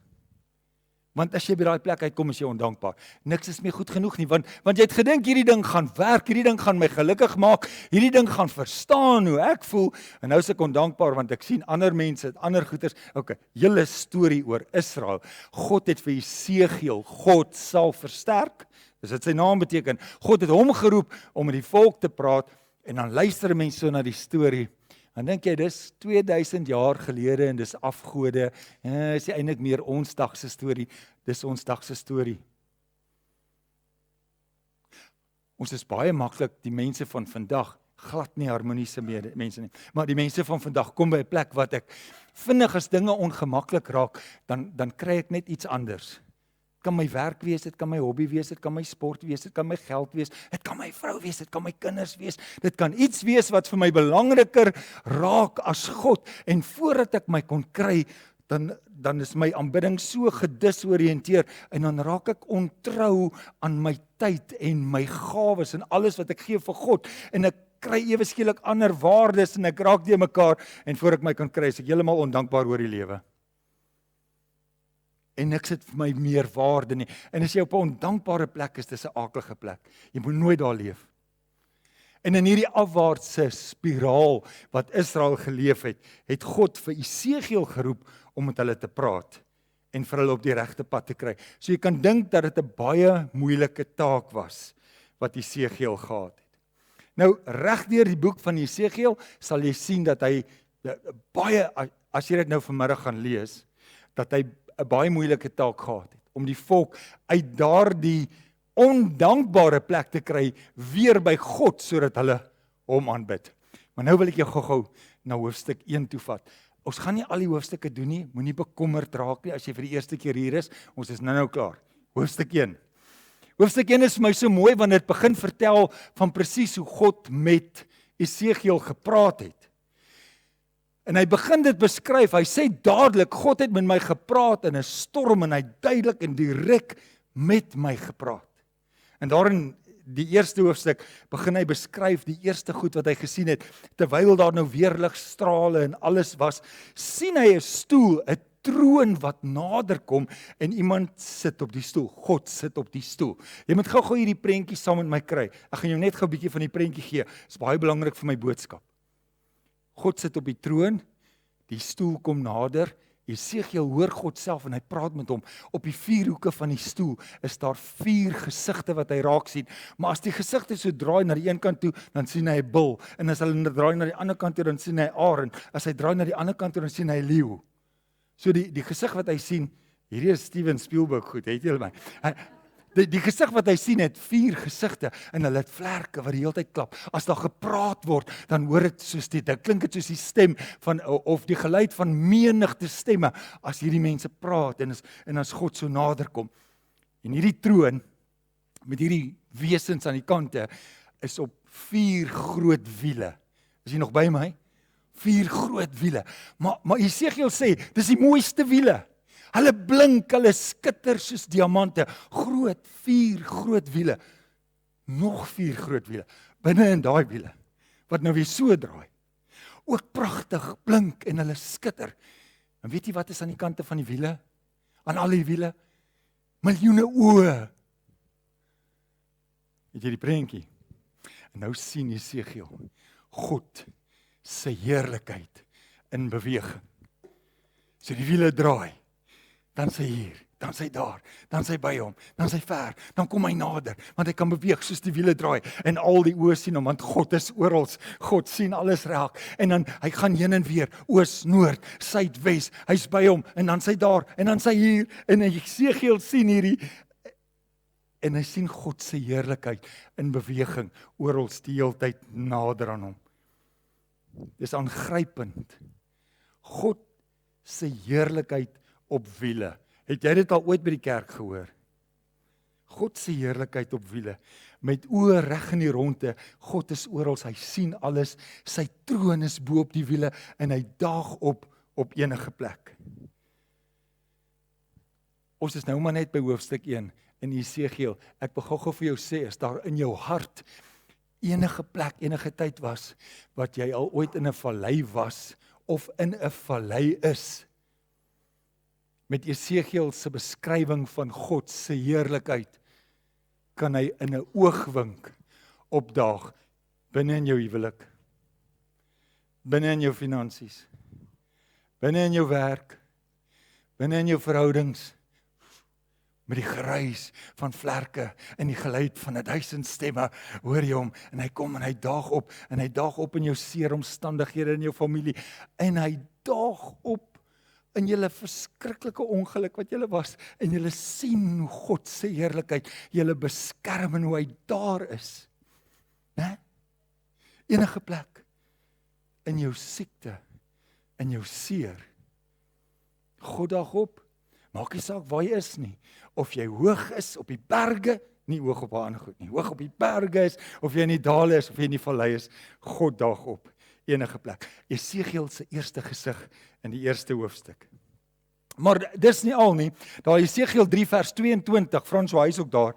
Want as jy by daai plek uitkom, is jy ondankbaar. Niks is meer goed genoeg nie, want jy het gedink hierdie ding gaan werk, hierdie ding gaan my gelukkig maak, hierdie ding gaan verstaan hoe ek voel, en nou is ek ondankbaar want ek sien ander mense het ander goeders. Okay, julle storie oor Israel. God het vir Esegiel, God sal versterk. Dis wat sy naam beteken. God het hom geroep om met die volk te praat en dan luister mense so na die storie. Dan dink jy, dis 2000 jaar gelede en dis afgode. Is dit eintlik meer ons dag se storie? Dis ons dag se storie. Ons is baie maklik, die mense van vandag, glad nie harmoniese mense nie. Maar die mense van vandag kom by 'n plek wat ek vinnig as dinge ongemaklik raak, dan kry ek net iets anders. Dit kan my werk wees, dit kan my hobby wees, dit kan my sport wees, dit kan my geld wees, dit kan my vrou wees, dit kan my kinders wees, dit kan iets wees wat vir my belangriker raak as God, en voordat ek my kon kry, dan is my aanbidding so gedisoriënteer, en dan raak ek ontrou aan my tyd en my gawes, en alles wat ek gee vir God, en ek kry ewe skielik ander waardes, en ek raak die mekaar, en voor ek my kan kry, is ek heeltemal ondankbaar oor die lewe. En niks het vir my meer waarde nie. En as jy op 'n ondankbare plek is, dis 'n aaklige plek. Jy moet nooit daar leef. En in hierdie afwaartse spiraal wat Israel geleef het, het God vir Esegiel geroep om met hulle te praat en vir hulle op die regte pad te kry. So jy kan dink dat dit 'n baie moeilike taak was wat Esegiel gehad het. Nou regdeur die boek van Esegiel sal jy sien dat hy baie, as jy dit nou vanmiddag gaan lees, dat hy 'n baie moeilike taak gehad het, om die volk uit daardie ondankbare plek te kry, weer by God, sodat hulle hom aanbid. Maar nou wil ek jou gou-gou na hoofstuk 1 toe vat. Ons gaan nie al die hoofstukke doen nie, moenie bekommerd raak nie, as jy vir die eerste keer hier is, ons is nou klaar. Hoofstuk 1. Hoofstuk 1 is vir my so mooi, want dit begin vertel van presies hoe God met Esegiel gepraat het. En hy begin dit beskryf, hy sê dadelik, God het met my gepraat in 'n storm, en hy duidelik en direk met my gepraat. En daarin die eerste hoofstuk begin hy beskryf die eerste goed wat hy gesien het, terwyl daar nou weerligstrale en alles was, sien hy 'n stoel, 'n troon wat nader kom, en iemand sit op die stoel. God sit op die stoel. Jy moet gou hierdie prentjie saam met my kry. Ek gaan jou net gou 'n bietjie van die prentjie gee. Dit is baie belangrik vir my boodskap. God sit op die troon, die stoel kom nader, Esegiel hoor God self en hy praat met hom. Op die 4 hoeke van die stoel is daar 4 gesigte wat hy raak sien, maar as die gesigte so draai na die een kant toe, dan sien hy 'n bul, en as hulle draai na die ander kant toe, dan sien hy 'n arend, as hy draai na die ander kant toe, dan sien hy 'n leeu. So die gesig wat hy sien, hierdie is Steven Spielberg goed, het julle my? Die gesig wat hy sien het 4 gesigte en hulle het vlerke wat die hele tyd klap. As daar gepraat word, dan hoor dit soos dit klink dit soos die stem van of die geluid van menigte stemme as hierdie mense praat en as God so nader kom. En hierdie troon met hierdie wesens aan die kante is op 4 groot wiele. Is jy nog by my? 4 groot wiele. Maar Jesegiel sê, dis die mooiste wiele. Hulle blink, hulle skitter soos diamante. 4 groot wiele. Nog 4 groot wiele. Binne in daai wiele, wat nou weer so draai. Ook pragtig, blink en hulle skitter. En weet jy wat is aan die kante van die wiele? Aan al die wiele? Miljoene oë. Het jy die prentjie? En nou sien Jesegiel God se heerlikheid in beweging. So die wiele draai, dan sy hier, dan sy daar, dan sy by hom, dan sy ver, dan kom hy nader, want hy kan beweeg soos die wiele draai, en al die oë sien hom, want God is oral, God sien alles raak, en dan hy gaan heen en weer, oos, noord, suid, wes, hy's by hom, en dan sy daar, en dan sy hier, en Jesegiel sien hierdie, en hy sien God se heerlikheid in beweging, oral die hele tyd nader aan hom. Dis aangrypend. God se heerlikheid op wiele. Het jy dit al ooit by die kerk gehoor? God se heerlikheid op wiele. Met oë reg in die ronde. God is oral, hy sien alles. Sy troon is bo op die wiele en hy daag op enige plek. Ons is nou maar net by hoofstuk 1 in Jesegiel. Ek wil gou vir jou sê, as daar in jou hart enige plek, enige tyd was, wat jy al ooit in 'n vallei was, of in 'n vallei is, met Jesegiel se beskrywing van God se heerlikheid, kan hy in 'n oogwink opdaag, binne in jou huwelik, binne in jou finansies, binne in jou werk, binne in jou verhoudings, met die geruis van vlerke en die geluid van 1000 stemme, hoor jy hom, en hy kom en hy daag op in jou seer omstandighede in jou familie, en hy daag op in julle verskriklike ongeluk wat julle was, en julle sien hoe God se heerlikheid julle beskerm en hoe hy daar is. Né? Enige plek in jou siekte, in jou seer. God daag op. Maak nie saak waar jy is nie, of jy hoog is op die berge, nie hoog op 'n ander goed nie, hoog op die berge is, of jy in die dale is, of jy in die vallei is, God daag op, enige plek. Jesegiel se eerste gesig in die eerste hoofstuk. Maar dis nie al nie, daar Jesegiel 3 vers 22, François hy is ook daar,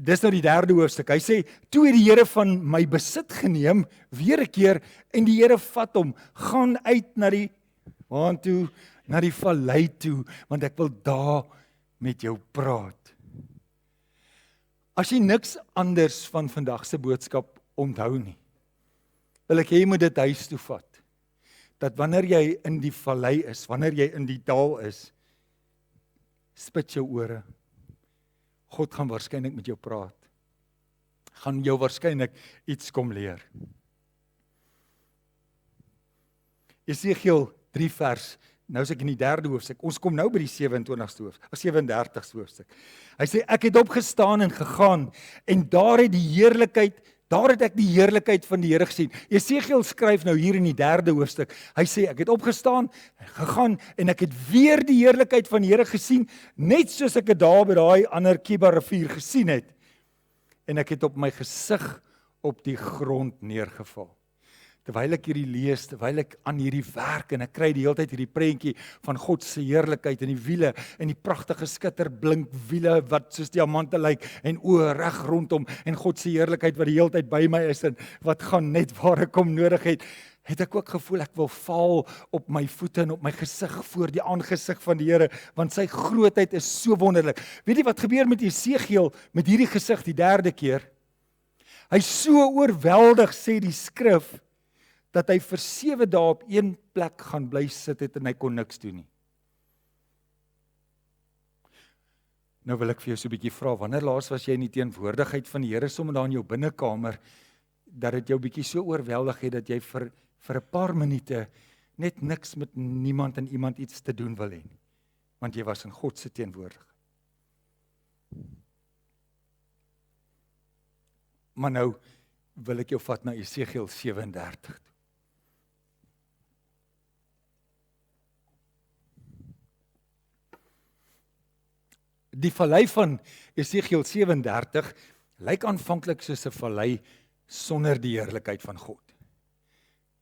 dis nou die derde hoofstuk, hy sê, toe het die Here van my besit geneem, weer 'n keer, en die Here vat hom, gaan uit na die, waartoe, na die vallei toe, want ek wil daar met jou praat. As jy niks anders van vandag se boodskap onthou nie, wil ek hê jy moet dit huis toe vat, dat wanneer jy in die vallei is, wanneer jy in die dal is, spit jou ore. God gaan waarskynlik met jou praat. Gaan jou waarskynlik iets kom leer. Jesegiel 3 vers, nou is ek in die derde hoofstuk, ons kom nou by die 27ste hoofstuk, 37ste hoofstuk. Hy sê, ek het opgestaan en gegaan, en daar het ek die heerlikheid van die Here gesien. Jesegiel skryf nou hier in die derde hoofstuk, hy sê, ek het opgestaan, gegaan, en ek het weer die heerlikheid van die Here gesien, net soos ek het daar by daai ander Kibar rivier gesien het, en ek het op my gesig op die grond neergeval. Terwyl ek hierdie lees, terwyl ek aan hierdie werk, en ek kry die hele tyd hierdie prentjie van God se heerlikheid en die wiele, en die pragtige skitterblink wiele wat soos diamante lyk, en oë reg rondom, en God se heerlikheid wat die hele tyd by my is, en wat gaan net waar ek hom nodig het ek ook gevoel, ek wil val op my voete en op my gesig voor die aangesig van die Here, want sy grootheid is so wonderlik. Weet jy wat gebeur met Jesegiel, met hierdie gesig die derde keer? Hy is so oorweldig, sê die skrif, dat hy vir 7 dae op een plek gaan bly sit het en hy kon niks doen nie. Nou wil ek vir jou so 'n bietjie vra, wanneer laas was jy in die teenwoordigheid van die Here sommer daar in jou binnekamer, dat dit jou bietjie so oorweldig het, dat jy vir 'n paar minute net niks met niemand en iemand iets te doen wil hê, want jy was in God se teenwoordigheid. Maar nou wil ek jou vat na Esegiel 37. Die vallei van Esegiel 37 lyk aanvanklik soos 'n vallei sonder die heerlikheid van God.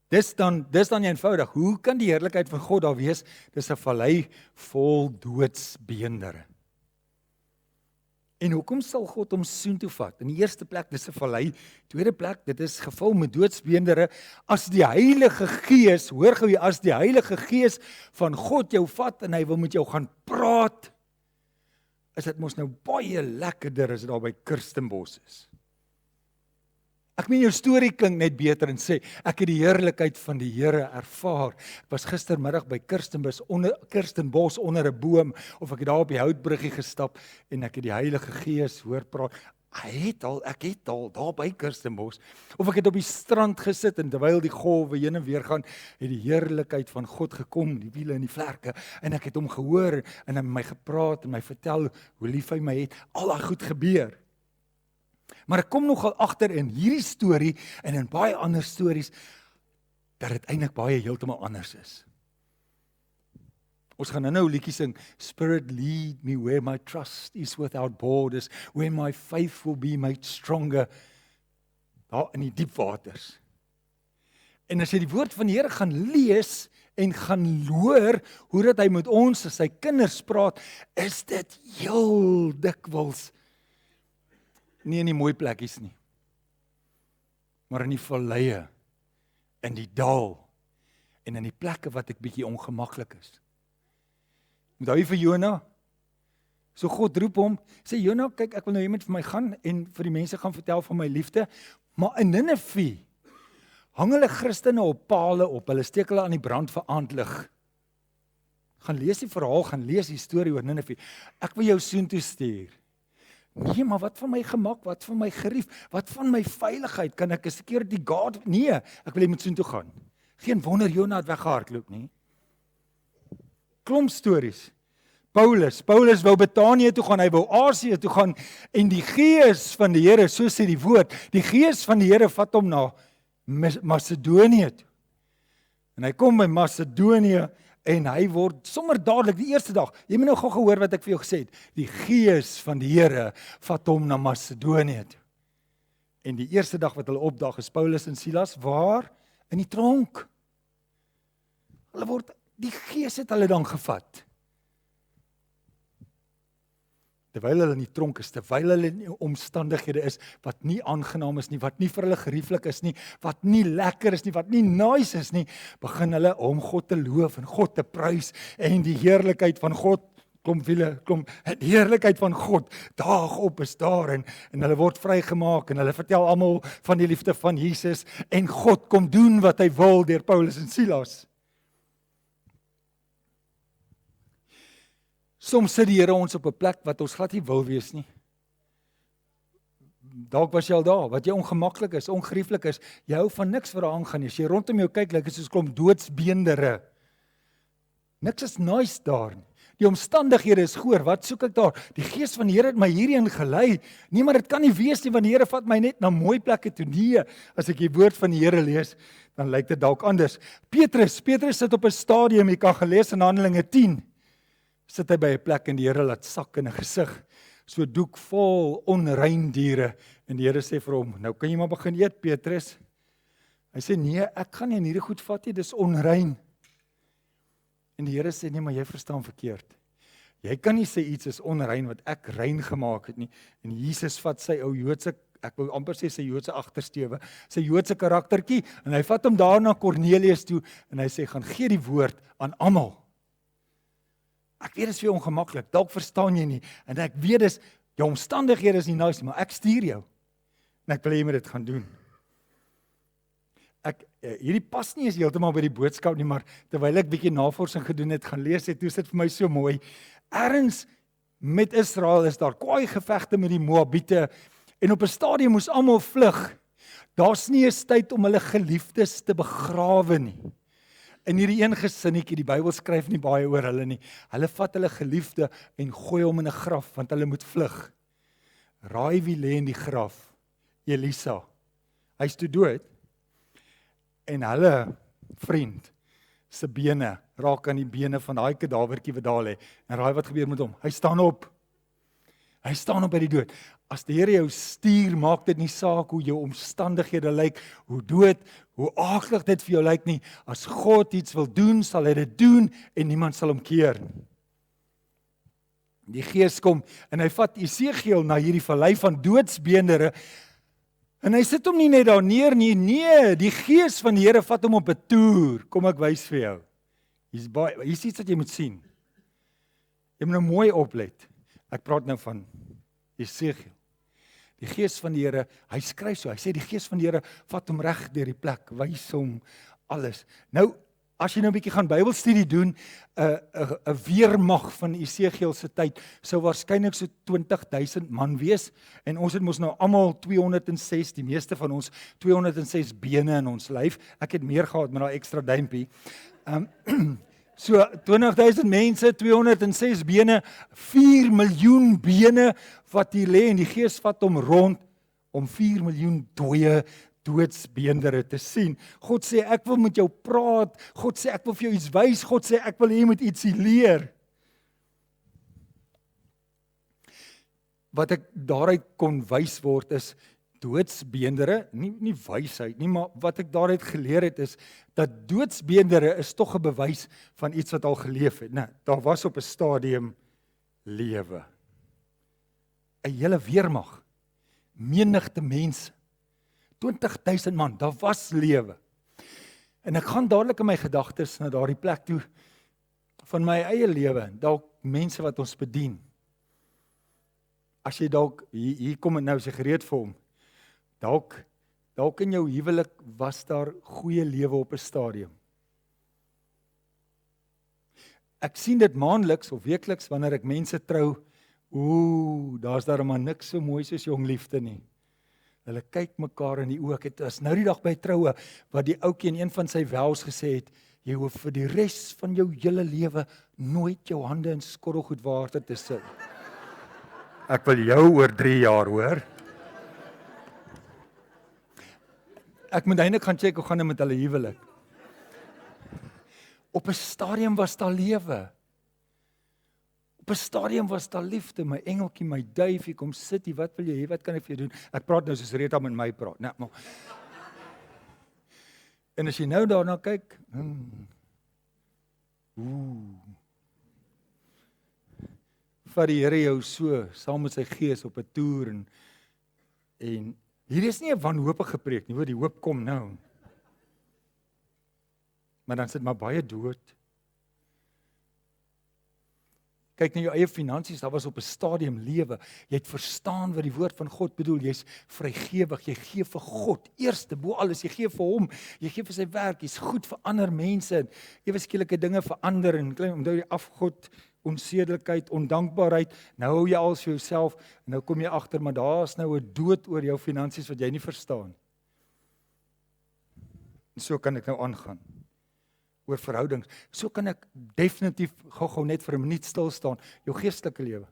Dis dan eenvoudig. Hoe kan die heerlikheid van God daar wees? Dis 'n vallei vol doodsbeendere. En hoekom sal God hom soontoe vat? In die eerste plek, dis 'n vallei. Tweede plek, dit is gevul met doodsbeendere. As die Heilige Gees, hoor gou, as die Heilige Gees van God jou vat en hy wil met jou gaan praat, is dit mos nou baie lekkerder as dit daar by Kirstenbos is. Ek meen jou storie klink net beter en sê, ek het die heerlikheid van die Here ervaar. Ek was gistermiddag by Kirstenbos onder 'n boom, of ek het daar op die houtbruggie gestap, en ek het die Heilige Gees hoor praat. Ek het al daar by Kirstenbos, of ek het op die strand gesit, en terwyl die golwe heen en weer gaan, het die heerlikheid van God gekom, die wiele en die vlerke, en ek het hom gehoor, en hy het my gepraat, en my vertel hoe lief hy my het, al daai goed gebeur. Maar ek kom nogal agter in hierdie storie en in baie ander stories dat dit eintlik baie heeltemal anders is. Ons gaan nou 'n liedjie sing, Spirit lead me where my trust is without borders, where my faith will be made stronger, daar in die diep waters. En as jy die woord van die Here gaan lees en gaan hoor hoe dat hy met ons as sy kinders praat, is dit heel dikwels nie in die mooi plekkies nie, maar in die valleie, in die dal, en in die plekke wat ek bietjie ongemaklik is. Onthou jy vir Jona? So God roep hom, sê Jona, kyk, ek wil nou jy moet vir my gaan, en vir die mense gaan vertel van my liefde, maar in Ninive, hang hulle Christene op pale op, hulle steek hulle aan die brand vir aandlig. Gaan lees die verhaal, gaan lees die storie oor Ninive. Ek wil jou soontoe stuur. Nee, maar wat van my gemak, wat van my gerief, wat van my veiligheid, kan ek 'n security guard? Nee, ek wil jy moet soontoe gaan. Geen wonder Jona het weggehardloop nie. Klomp stories. Paulus wou Betanië toe gaan, hy wou Asië toe gaan, en die Gees van die Here, so sê die woord, die Gees van die Here vat hom na Macedonië toe. En hy kom by Macedonië, en hy word sommer dadelik die eerste dag, jy moet nou gou gehoor wat ek vir jou gesê het, die Gees van die Here vat hom na Macedonië toe. En die eerste dag wat hulle opdag is Paulus en Silas, waar? In die tronk. Die Gees het hulle dan gevat. Terwyl hulle in die tronk is, terwyl hulle in omstandighede is, wat nie aangenaam is nie, wat nie vir hulle gerieflik is nie, wat nie lekker is nie, wat nie nice is nie, begin hulle om God te loof en God te prys, en die heerlikheid van God, die heerlikheid van God, daag op is daar, en hulle word vrygemaak, en hulle vertel almal van die liefde van Jesus, en God kom doen wat hy wil deur Paulus en Silas. Soms sit die Here ons op 'n plek wat ons glad nie wil wees nie. Dalk was jy al daar, wat jy ongemaklik is, ongerieflik is, jy hou van niks wat daar aangaan nie. As jy rondom jou kyk, lyk dit soos klomp doodsbeendere. Niks is nice daar nie. Die omstandighede is goor, wat soek ek daar? Die Gees van die Here het my hierheen gelei. Nee, maar dit kan nie wees nie, want die Here vat my net na mooi plekke toe. Nee, as ek die woord van die Here lees, dan lyk dit dalk anders. Petrus sit op 'n stadium, jy kan gelees in Handelinge 10. Sit hy by 'n plek en die Here laat sak in 'n gesig, so doek vol onrein diere, en die Here sê vir hom, nou kan jy maar begin eet, Petrus. Hy sê, nee, ek gaan nie in hierdie goed vat nie, dis onrein. En die Here sê, nee, maar jy verstaan verkeerd. Jy kan nie sê iets is onrein wat ek rein gemaak het nie. En Jesus vat sy ou Joodse, ek wil amper sê sy Joodse agtersteewe, sy Joodse karaktertjie, en hy vat hom daar na Kornelius toe, en hy sê, gaan gee die woord aan almal. Ek weet dit is vir jou ongemaklik, dalk verstaan jy nie, en ek weet dis, jou omstandighede is nie nice, maar ek stuur jou, en ek wil jy moet dit gaan doen. Hierdie pas nie is heeltemal by die boodskap nie, maar terwyl ek bietjie navorsing gedoen het, gaan lees het, toe sit vir my so mooi, ergens met Israel is daar kwaai gevegte met die Moabiete, en op 'n stadium moes almal vlug, daar's nie 'n tyd om hulle geliefdes te begrawe nie. In hierdie een gesinnetjie, die Bybel skryf nie baie oor hulle nie, hulle vat hulle geliefde en gooi hom in 'n graf, want hulle moet vlug. Raai wie lê in die graf? Elisa. Hy's toe dood en hulle vriend se bene raak aan die bene van daai kadawertjie wat daar lê. En raai wat gebeur met hom? Hy staan op. Hy staan op by die dood. As die Here jou stuur, maak dit nie saak hoe jou omstandighede lyk, hoe dood, hoe aaklig dit vir jou lyk nie. As God iets wil doen, sal hy dit doen en niemand sal hom keer nie. Die Gees kom en hy vat Esegiel na hierdie vallei van doodsbeendere en hy sit hom nie net daar neer nie, nee, die Gees van die Here vat hom op 'n toer. Kom ek wys vir jou. Hier's iets wat jy moet sien. Jy moet nou mooi oplet. Ek praat nou van Esegiel. Die Gees van die Here, hy skryf so, hy sê die Gees van die Here vat hom reg deur die plek, wys hom alles. Nou, as jy nou 'n bietjie gaan Bybelstudie doen, 'n weermag van Esegiel se tyd sou waarskynlik so 20,000 man wees en ons het mos nou almal 206, die meeste van ons 206 bene in ons lyf. Ek het meer gehad met daai ekstra duimpie. So 20,000 mense, 206 bene, 4 miljoen bene wat hier lê en die Gees vat hom rond om 4 miljoen dooie doodsbeendere te sien. God sê ek wil met jou praat. God sê ek wil vir jou iets wys. God sê ek wil hê jy moet ietsie leer. Wat ek daaruit kon wys word is doodsbeendere, nie wysheid nie, maar wat ek daaruit geleer het is dat doodsbeendere is tog 'n bewys van iets wat al geleef het. Nou, daar was op 'n stadium lewe. 'n Hele weermag, menigte mense, 20,000 man, daar was lewe. En ek gaan dadelik in my gedagtes na daardie plek toe van my eie lewe, dalk mense wat ons bedien. As jy dalk hier kom en nou sê gereed vir hom. Dalk in jou huwelik was daar goeie lewe op 'n stadium. Ek sien dit maandeliks of weekliks wanneer ek mense trou. Daar's daar maar niks so mooi soos jong liefde nie. Hulle kyk mekaar in die oë. Ek het as nou die dag by troue wat die ouetjie in een van sy vows gesê het, jy hoef vir die res van jou hele lewe nooit jou hande in skottelgoedwater te sit. Ek wil jou oor 3 jaar hoor. Ek moet eintlik gaan check hoe gaan dit met hulle huwelik. Op 'n stadium was daar lewe. Op 'n stadium was daar liefde, my engeltjie, my duifie, kom sit hier, wat wil jy hê, wat kan ek vir jou doen? Ek praat nou soos Rita met my praat. Nee, maar. En as jy nou daarna kyk, vat die Here jou so, saam met sy Gees op 'n toer en hier is nie 'n wanhoopige preek nie, hoor, die hoop kom nou. Maar dan sit maar baie dood. Kyk na jou eie finansies, daar was op 'n stadium lewe. Jy het verstaan wat die woord van God bedoel. Jy's vrygewig, jy gee vir God eerste bo alles. Jy gee vir hom, jy gee vir sy werk, jy's goed vir ander mense. Ewe skielike dinge verander en klein onthou jy afgod, onsedelikheid, ondankbaarheid. Nou hou jy alles vir jouself en nou kom jy agter maar daar's nou 'n dood oor jou finansies wat jy nie verstaan. En so kan ek nou aangaan. Oor verhoudings. So kan ek definitief gou-gou net vir 'n minuut stil staan. Jou geestelike lewe.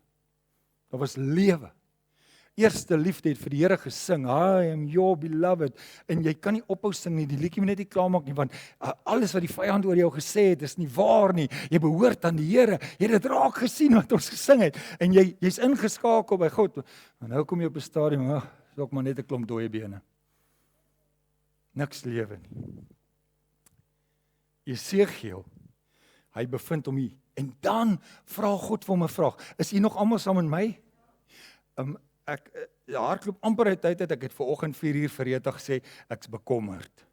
Daar was lewe. Eerste liefde het vir die Here gesing. I am your beloved. En jy kan nie ophou sing nie. Die liedjie moet net nie klaarmaak nie want alles wat die vyand oor jou gesê het is nie waar nie. Jy behoort aan die Here. Jy het dit raak gesien wat ons gesing het en jy's ingeskakel by God. En nou kom jy op 'n stadium, is ook maar net 'n klomp dooie bene. Niks lewe nie. Esegiel, hy bevind hom hier. En dan vra God vir hom 'n vraag. Is u nog almal saam met my? Ek hardloop amper uit tyd het. Ek het vanoggend 4:00 vir Rita gesê, ek's bekommerd.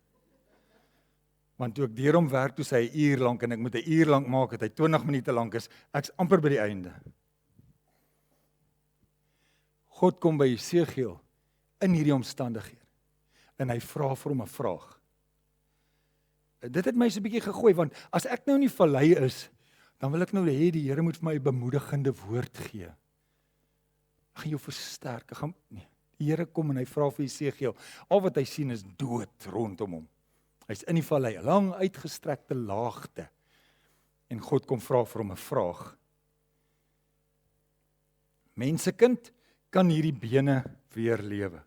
Want toe ek deur hom werk, toe sê hy 'n uur lank en ek moet 'n uur lank maak, het hy 20 minute lank is. Ek's amper by die einde. God kom by Esegiel in hierdie omstandighede. En hy vra vir hom 'n vraag. Dit het my so 'n bietjie gegooi, want as ek nou in die vallei is, dan wil ek nou hê die Here moet vir my 'n bemoedigende woord gee. Ek gaan jou versterk. Die Here kom en hy vra vir Esegiel. Al wat hy sien is dood rondom hom. Hy's in die vallei, 'n lang uitgestrekte laagte. En God kom vra vir hom 'n vraag. Mensekind, kan hierdie bene weer lewe?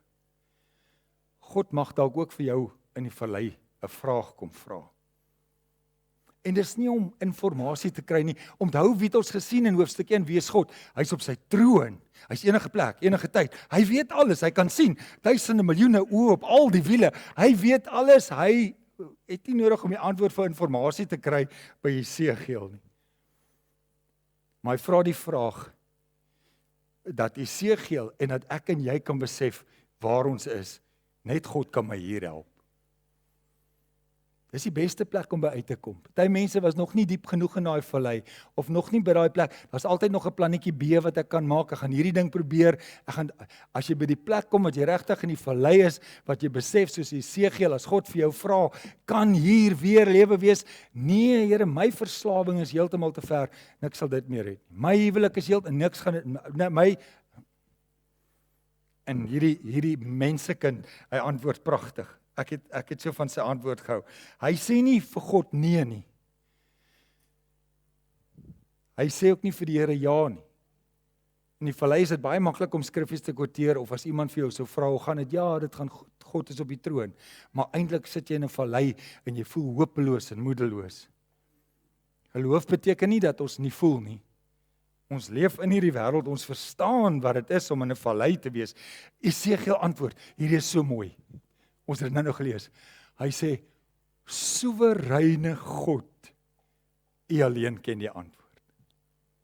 God mag dalk ook vir jou in die vallei 'n vraag kom vra. En dis nie om inligting te kry nie. Onthou wie het ons gesien in hoofstuk 1, wie is God? Hy's op sy troon. Hy's enige plek, enige tyd. Hy weet alles, hy kan sien duisende miljoene oë op al die wiele. Hy weet alles. Hy het nie nodig om die antwoord vir inligting te kry by Jesegiel nie. Maar hy vra die vraag dat Jesegiel en dat ek en jy kan besef waar ons is. Net God kan my hier help. Dis die beste plek om by uit te kom. Party mense was nog nie diep genoeg in daai vallei of nog nie by daai plek. Daar's altyd nog 'n plannetjie B wat ek kan maak. Ek gaan hierdie ding probeer. As jy by die plek kom wat jy regtig in die vallei is, wat jy besef soos Jesegiel, as God vir jou vra, kan hier weer lewe wees? Nee, Here, my verslawing is heeltemal te ver. Niks sal dit meer red nie. My huwelik is niks gaan my en hierdie mensekind, hy antwoord pragtig. Ek het so van sy antwoord gehou. Hy sê nie vir God nee nie. Hy sê ook nie vir die Here ja nie. In die vallei is dit baie maklik om skriffies te quoteer of as iemand vir jou sou vra, hoe gaan dit? Ja, dit gaan goed. God is op die troon. Maar eintlik sit jy in 'n vallei en jy voel hopeloos en moedeloos. Geloof beteken nie dat ons nie voel nie. Ons leef in hierdie wêreld, ons verstaan wat dit is om in 'n vallei te wees. Jesegiel antwoord, hierdie is so mooi. Ons het dit nou gelees. Hy sê, soewereine God, U alleen ken die antwoord.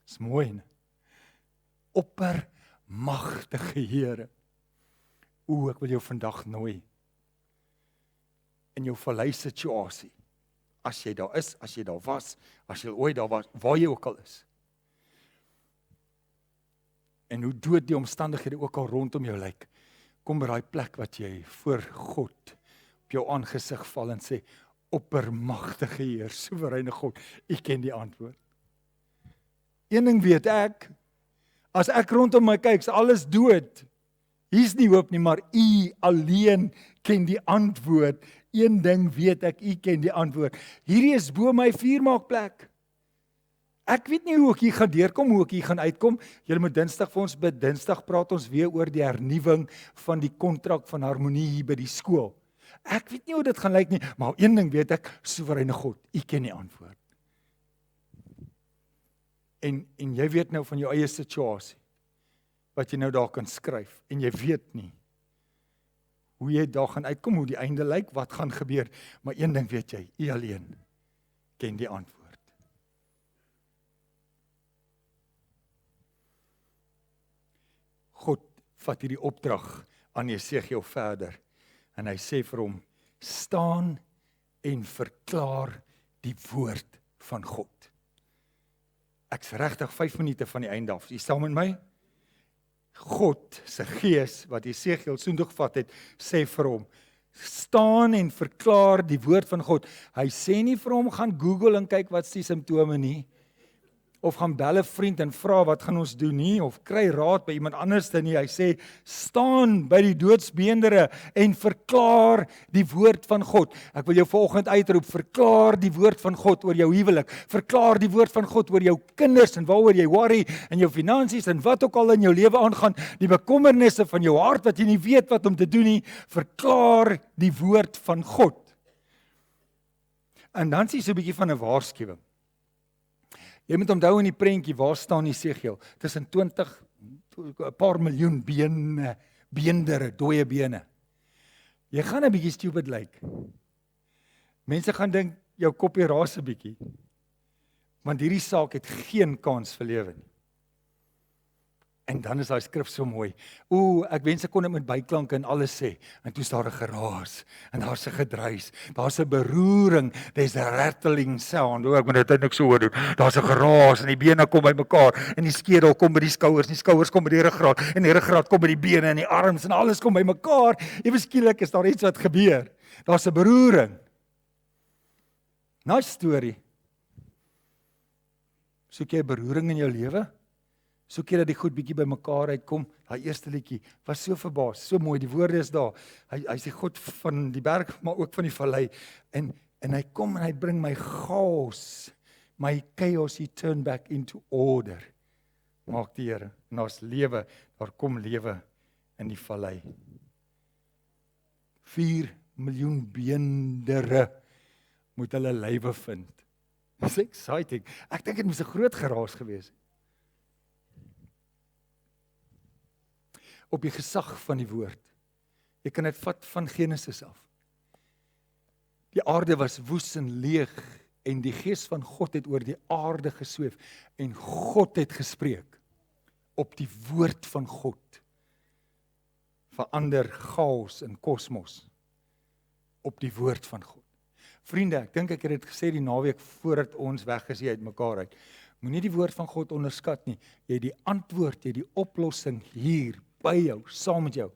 Dis mooi, ne? Oppermagtige Here. Ek wil jou vandag nooi in jou vallei situasie. As jy daar is, as jy daar was, as jy ooit daar was, waar jy ook al is. En hoe dood die omstandighede ook al rondom jou lyk, kom by daai plek wat jy voor God op jou aangesig val en sê, oppermagtige Heer, soewereine God, U ken die antwoord. Een ding weet ek, as ek rondom my kyk, is alles dood. Hier's nie hoop nie, maar U alleen ken die antwoord. Een ding weet ek, U ken die antwoord. Hierdie is bo my vuurmaakplek. Ek weet nie hoe ek hier gaan deurkom, hoe ek hier gaan uitkom. Julle moet Dinsdag vir ons bid. Dinsdag praat ons weer oor die hernuwing van die kontrak van harmonie hier by die skool. Ek weet nie hoe dit gaan lyk nie, maar een ding weet ek, soewereine God, U ken die antwoord. En jy weet nou van jou eie situasie, wat jy nou daar kan skryf, en jy weet nie hoe jy daar gaan uitkom, hoe die einde lyk, wat gaan gebeur, maar een ding weet jy, U alleen ken die antwoord. God vat hierdie opdrag aan Jesegiel verder, en hy sê vir hom, staan en verklaar die woord van God. Ek's regtig 5 minute van die einde af. Jy saam met my? God se gees wat Jesegiel soontoe gevat het, sê vir hom, staan en verklaar die woord van God. Hy sê nie vir hom, gaan Google en kyk wat is die simptome nie, of gaan bel 'n vriend en vra wat gaan ons doen nie, of kry raad by iemand anders nie. Hy sê, staan by die doodsbeendere en verklaar die woord van God. Ek wil jou vanoggend uitroep, verklaar die woord van God oor jou huwelik, verklaar die woord van God oor jou kinders en waaroor jy worry, en jou finansies en wat ook al in jou lewe aangaan, die bekommernisse van jou hart wat jy nie weet wat om te doen nie, verklaar die woord van God. En dan sê so 'n bietjie van 'n waarskuwing. Jy moet onthou in die prentjie, waar staan Jesegiel? Tussen 20, 'n paar miljoen beendere, dooie bene. Jy gaan 'n bietjie stupid lyk. Mense gaan dink, jou koppie raas 'n bietjie. Want hierdie saak het geen kans vir lewe nie. En dan is daai skrif so mooi. Ek wens ek kon dit met byklanke en alles sê. En toe is daar 'n geraas, en daar's 'n gedruis, daar's 'n beroering, there's a rattling sound. Ek moet dit net so hoor doen. Daar's 'n geraas en die bene kom bymekaar en die skedel kom by die skouers, en die skouers kom by die ruggraat en die ruggraat kom by die bene en die arms en alles kom bymekaar. Ewe skielik is daar iets wat gebeur. Daar's 'n beroering. Nice storie. Soek jy 'n beroering in jou lewe? Soek jy dat die goed bietjie by mekaar uitkom? Daai eerste liedjie was so verbaas, so mooi, die woorde is daar. Hy sê God van die berg, maar ook van die vallei. En hy kom en hy bring my chaos, my chaos, he turn back into order. Maak die Here, en daar's lewe, daar kom lewe in die vallei. 4 miljoen beendere moet hulle lywe vind. Dis exciting. Ek dink dit moes 'n groot geraas gewees het. Op die gesag van die woord. Jy kan dit vat van Genesis af. Die aarde was woes en leeg en die gees van God het oor die aarde gesweef en God het gespreek op die woord van God. Verander chaos in kosmos op die woord van God. Vriende, ek dink ek het dit gesê die naweek voordat ons weg is hier uit mekaar uit. Moenie die woord van God onderskat nie. Jy het die antwoord, jy het die oplossing hier by jou, saam met jou.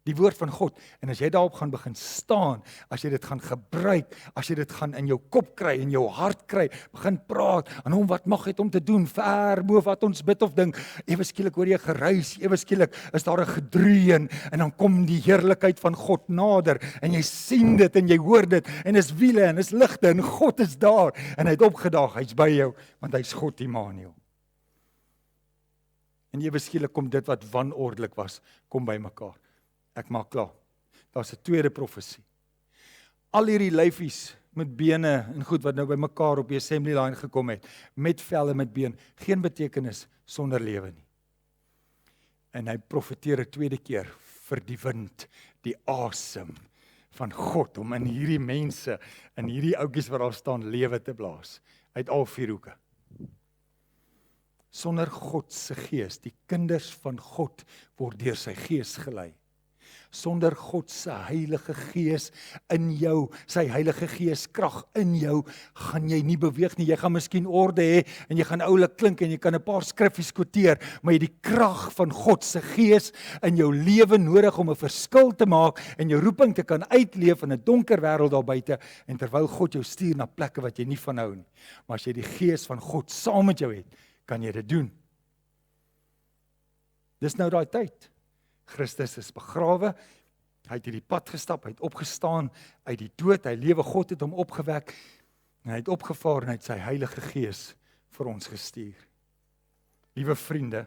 Die woord van God. En as jy daarop gaan begin staan, as jy dit gaan gebruik, as jy dit gaan in jou kop kry, in jou hart kry, begin praat aan hom wat mag het om te doen, ver bo wat ons bid of dink. Ewe skielik hoor jy geruis, ewe skielik is daar 'n gedreun en dan kom die heerlikheid van God nader en jy sien dit en jy hoor dit en is wiele en is ligte en God is daar en hy het opgedaag, hy's by jou want hy's God Immanuel. En ewe skielik kom dit wat wanordelik was, kom by mekaar. Ek maak klaar. Daar's 'n tweede profesie. Al hierdie lyfies met bene en goed wat nou by mekaar op die assembly line gekom het, met velle, met been, geen betekenis sonder lewe nie. En hy profeteer 'n tweede keer vir die wind, die asem van God om in hierdie mense, in hierdie ouetjies wat daar staan, lewe te blaas uit al 4 hoeke. Sonder God se gees, die kinders van God word deur sy gees gelei. Sonder God se Heilige Gees in jou, sy Heilige Gees krag in jou, gaan jy nie beweeg nie. Jy gaan miskien orde hê en jy gaan oulik klink en jy kan 'n paar skriffies quoteer, maar jy het die krag van God se Gees in jou lewe nodig om 'n verskil te maak en jou roeping te kan uitleef in 'n donker wêreld daar buite en terwyl God jou stuur na plekke wat jy nie van hou nie. Maar as jy die Gees van God saam met jou het, kan jy dit doen. Dis nou daai tyd. Christus is begrawe, hy het hierdie pad gestap, hy het opgestaan uit die dood, hy lewe, God het hom opgewek, en hy het opgevaar en hy het sy Heilige Gees vir ons gestuur. Liewe vriende,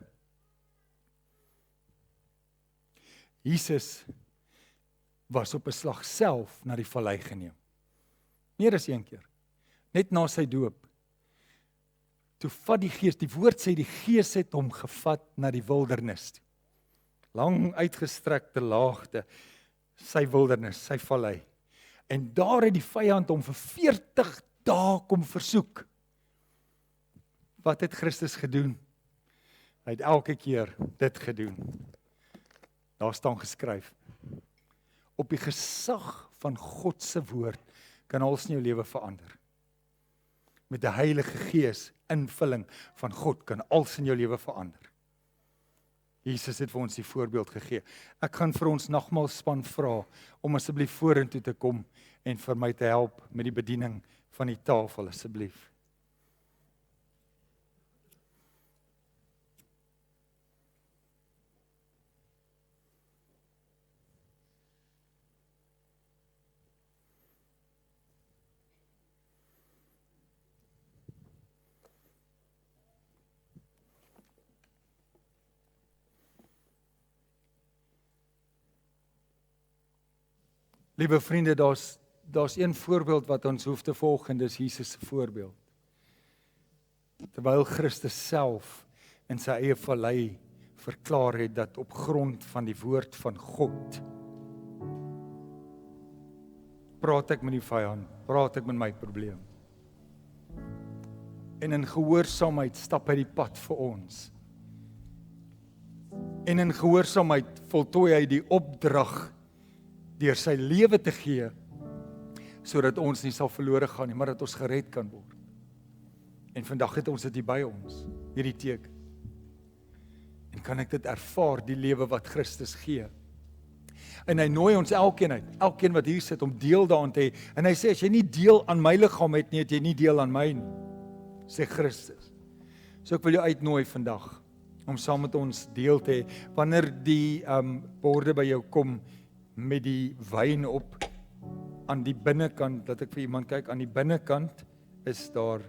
Jesus was op 'n slag self na die vallei geneem. Meer as een keer, net na sy doop. Toe vat die Gees, die woord sê die Gees het hom gevat na die wildernis toe. Lang uitgestrekte laagte, sy wildernis, sy vallei. En daar het die vyand hom vir 40 dae kom versoek. Wat het Christus gedoen? Hy het elke keer dit gedoen. Daar staan geskryf. Op die gesag van God se woord kan alles in jou lewe verander. Met die Heilige Gees, invulling van God, kan alles in jou lewe verander. Jesus het vir ons die voorbeeld gegee. Ek gaan vir ons nagmaalspan vra om asseblief vorentoe te kom en vir my te help met die bediening van die tafel asseblief. Liewe vriende, daar's een voorbeeld wat ons hoef te volg en dis Jesus se voorbeeld. Terwyl Christus self in sy eie vallei verklaar het dat op grond van die woord van God praat ek met die vyand, praat ek met my probleem. En in gehoorsaamheid stap hy die pad vir ons. En in gehoorsaamheid voltooi hy die opdrag deur sy lewe te gee, sodat ons nie sal verlore gaan nie, maar dat ons gered kan word. En vandag het ons dit hier by ons, hierdie teken. En kan ek dit ervaar, die lewe wat Christus gee. En hy nooi ons elkeen uit, elkeen wat hier sit, om deel daaraan te hê. En hy sê, as jy nie deel aan my liggaam het nie, het jy nie deel aan my nie, sê Christus. So ek wil jou uitnooi vandag, om saam met ons deel te hê, wanneer die borde by jou kom, met die wyn op aan die binnekant, dat ek vir iemand kyk, aan die binnekant is daar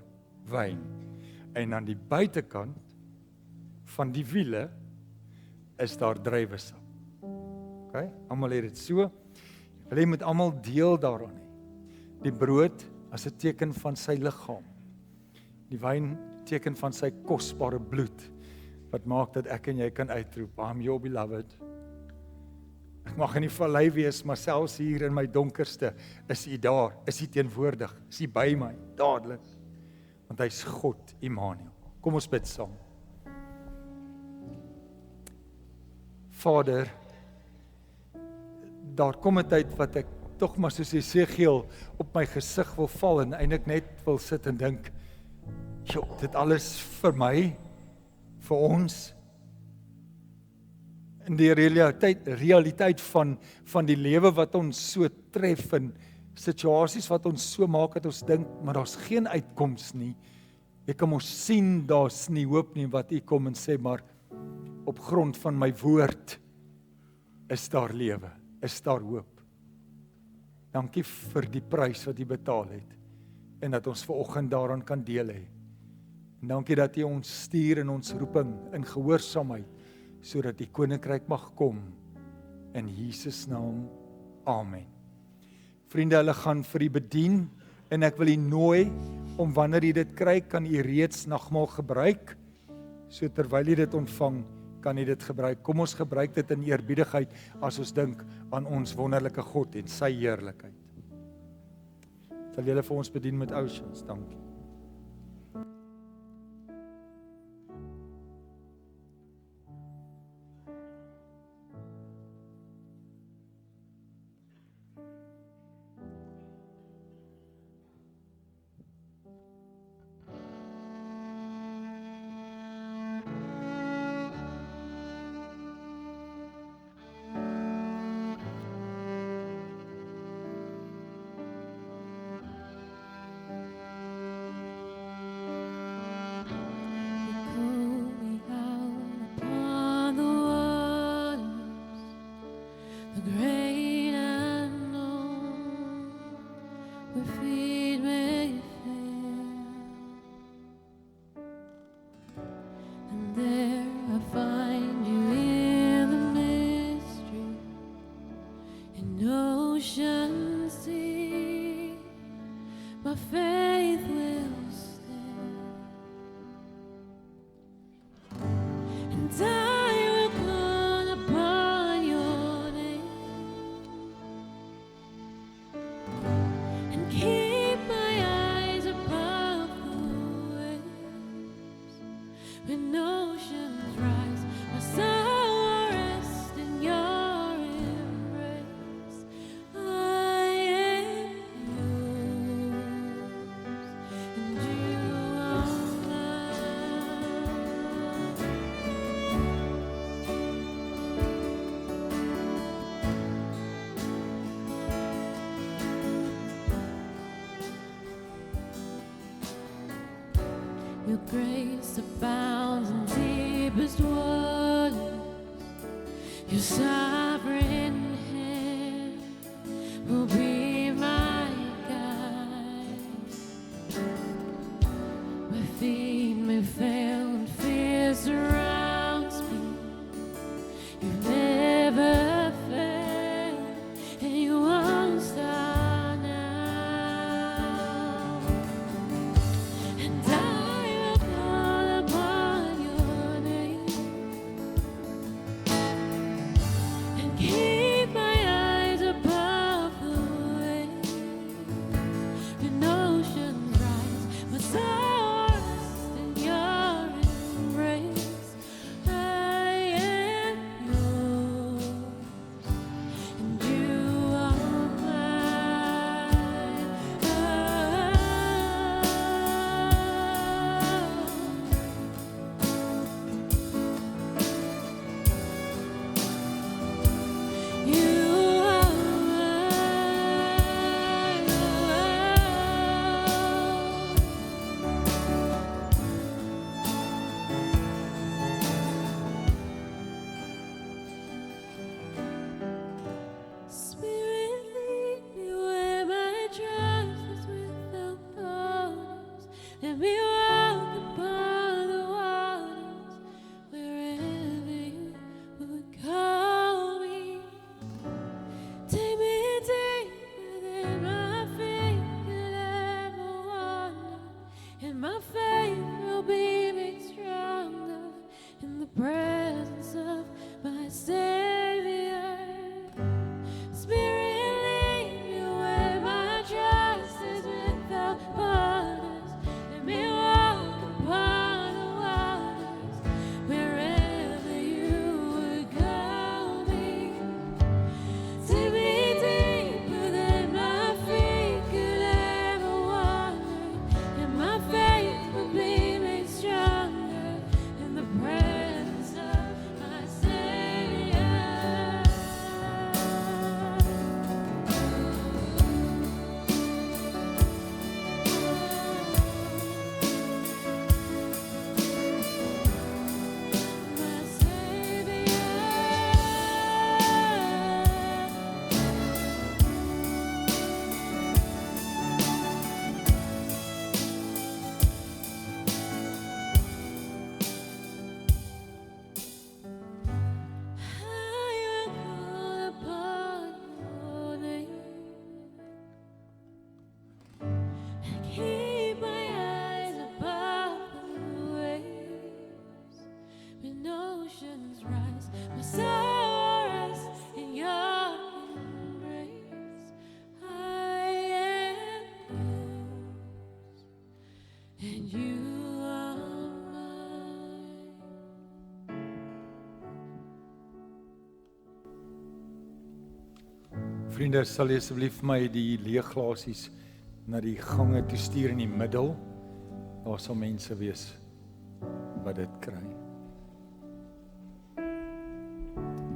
wyn. En aan die buitekant van die wiele is daar druiwesap. Okay? Almal het dit so. Hulle moet almal deel daaraan hê. Die brood as 'n teken van sy liggaam. Die wyn teken van sy kosbare bloed wat maak dat ek en jy kan uitroep, I'm your beloved. Ek mag in die vallei wees, maar selfs hier in my donkerste is U daar, is U teenwoordig, is U by my, dadelik. Want hy's God, Immanuel. Kom ons bid saam. Vader, daar kom 'n tyd wat ek tog maar soos Jesegiel op my gesig wil val en eintlik net wil sit en dink, "Jo, dit alles vir my, vir ons." In die realiteit van die lewe wat ons so tref en situasies wat ons so maak dat ons dink, maar daar's geen uitkoms nie. Ek kan mos sien daar's nie hoop nie, wat U kom en sê, maar op grond van my woord is daar lewe, is daar hoop. Dankie vir die prys wat U betaal het en dat ons vanoggend daaraan kan deel hê. En dankie dat U ons stuur in ons roeping in gehoorsaamheid sodat die koninkryk mag kom in Jesus naam. Amen. Vriende, hulle gaan vir U bedien en ek wil U nooi om wanneer U dit kry, kan U reeds nagmaal gebruik. So terwyl U dit ontvang, kan U dit gebruik. Kom ons gebruik dit in eerbiedigheid as ons dink aan ons wonderlike God en sy heerlikheid. Sal julle vir ons bedien met Oceans, dankie. Your grace abounds in deepest waters. Your sovereign hand will be my guide. My feet may fail and fear surrounds me. You've never failed and you won't start now. And Vriende, sal jy asseblief my die leë glasies na die gange toe stuur in die middel? Daar sal mense wees wat dit kry.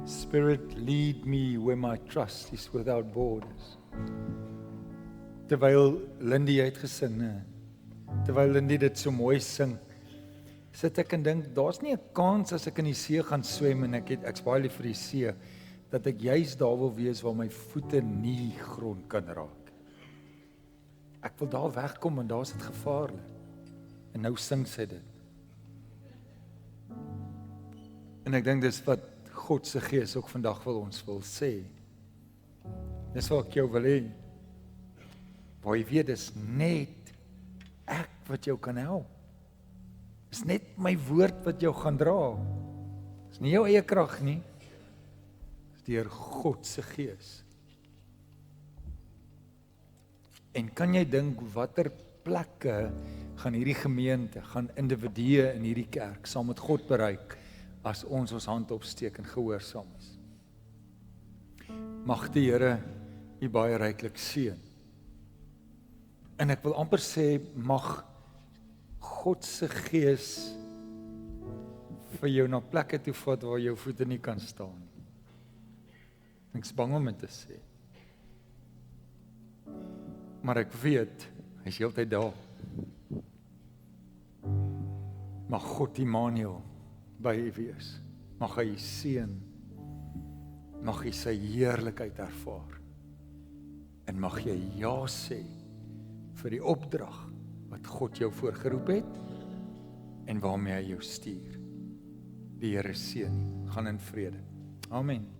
Spirit, lead me where my trust is without borders. Terwyl Lindy uitgesing, terwyl Lindy dit so mooi sing, sit ek en dink, daar's nie 'n kans as ek in die see gaan swem en ek's baie lief vir die see, dat ek juis daar wil wees waar my voete nie grond kan raak. Ek wil daar wegkom en daar is dit gevaarlik. En nou sing sy dit. En ek dink dis wat God se Gees ook vandag wil ons wil sê. Dis wat ek jou wil hê. Waar jy weet, dis net ek wat jou kan help. Dis net my woord wat jou gaan dra. Dis nie jou eie krag nie. Dis deur God se Gees. En kan jy dink watter plekke gaan hierdie gemeente, gaan individue in hierdie kerk saam met God bereik as ons hand opsteek en gehoorsaam is. Mag die Here u baie ryklik seën. En ek wil amper sê, mag God se Gees vir jou na plekke toe vat waar jou voete nie kan staan. Ek's bang om dit te sê. Maar ek weet, hy is heeltyd daar. Mag God Immanuel by u wees. Mag hy u seën. Mag jy sy heerlikheid ervaar. En mag jy ja sê vir die opdrag wat God jou voorgeroep het en waarmee hy jou stuur. Die Here seën. Gaan in vrede. Amen.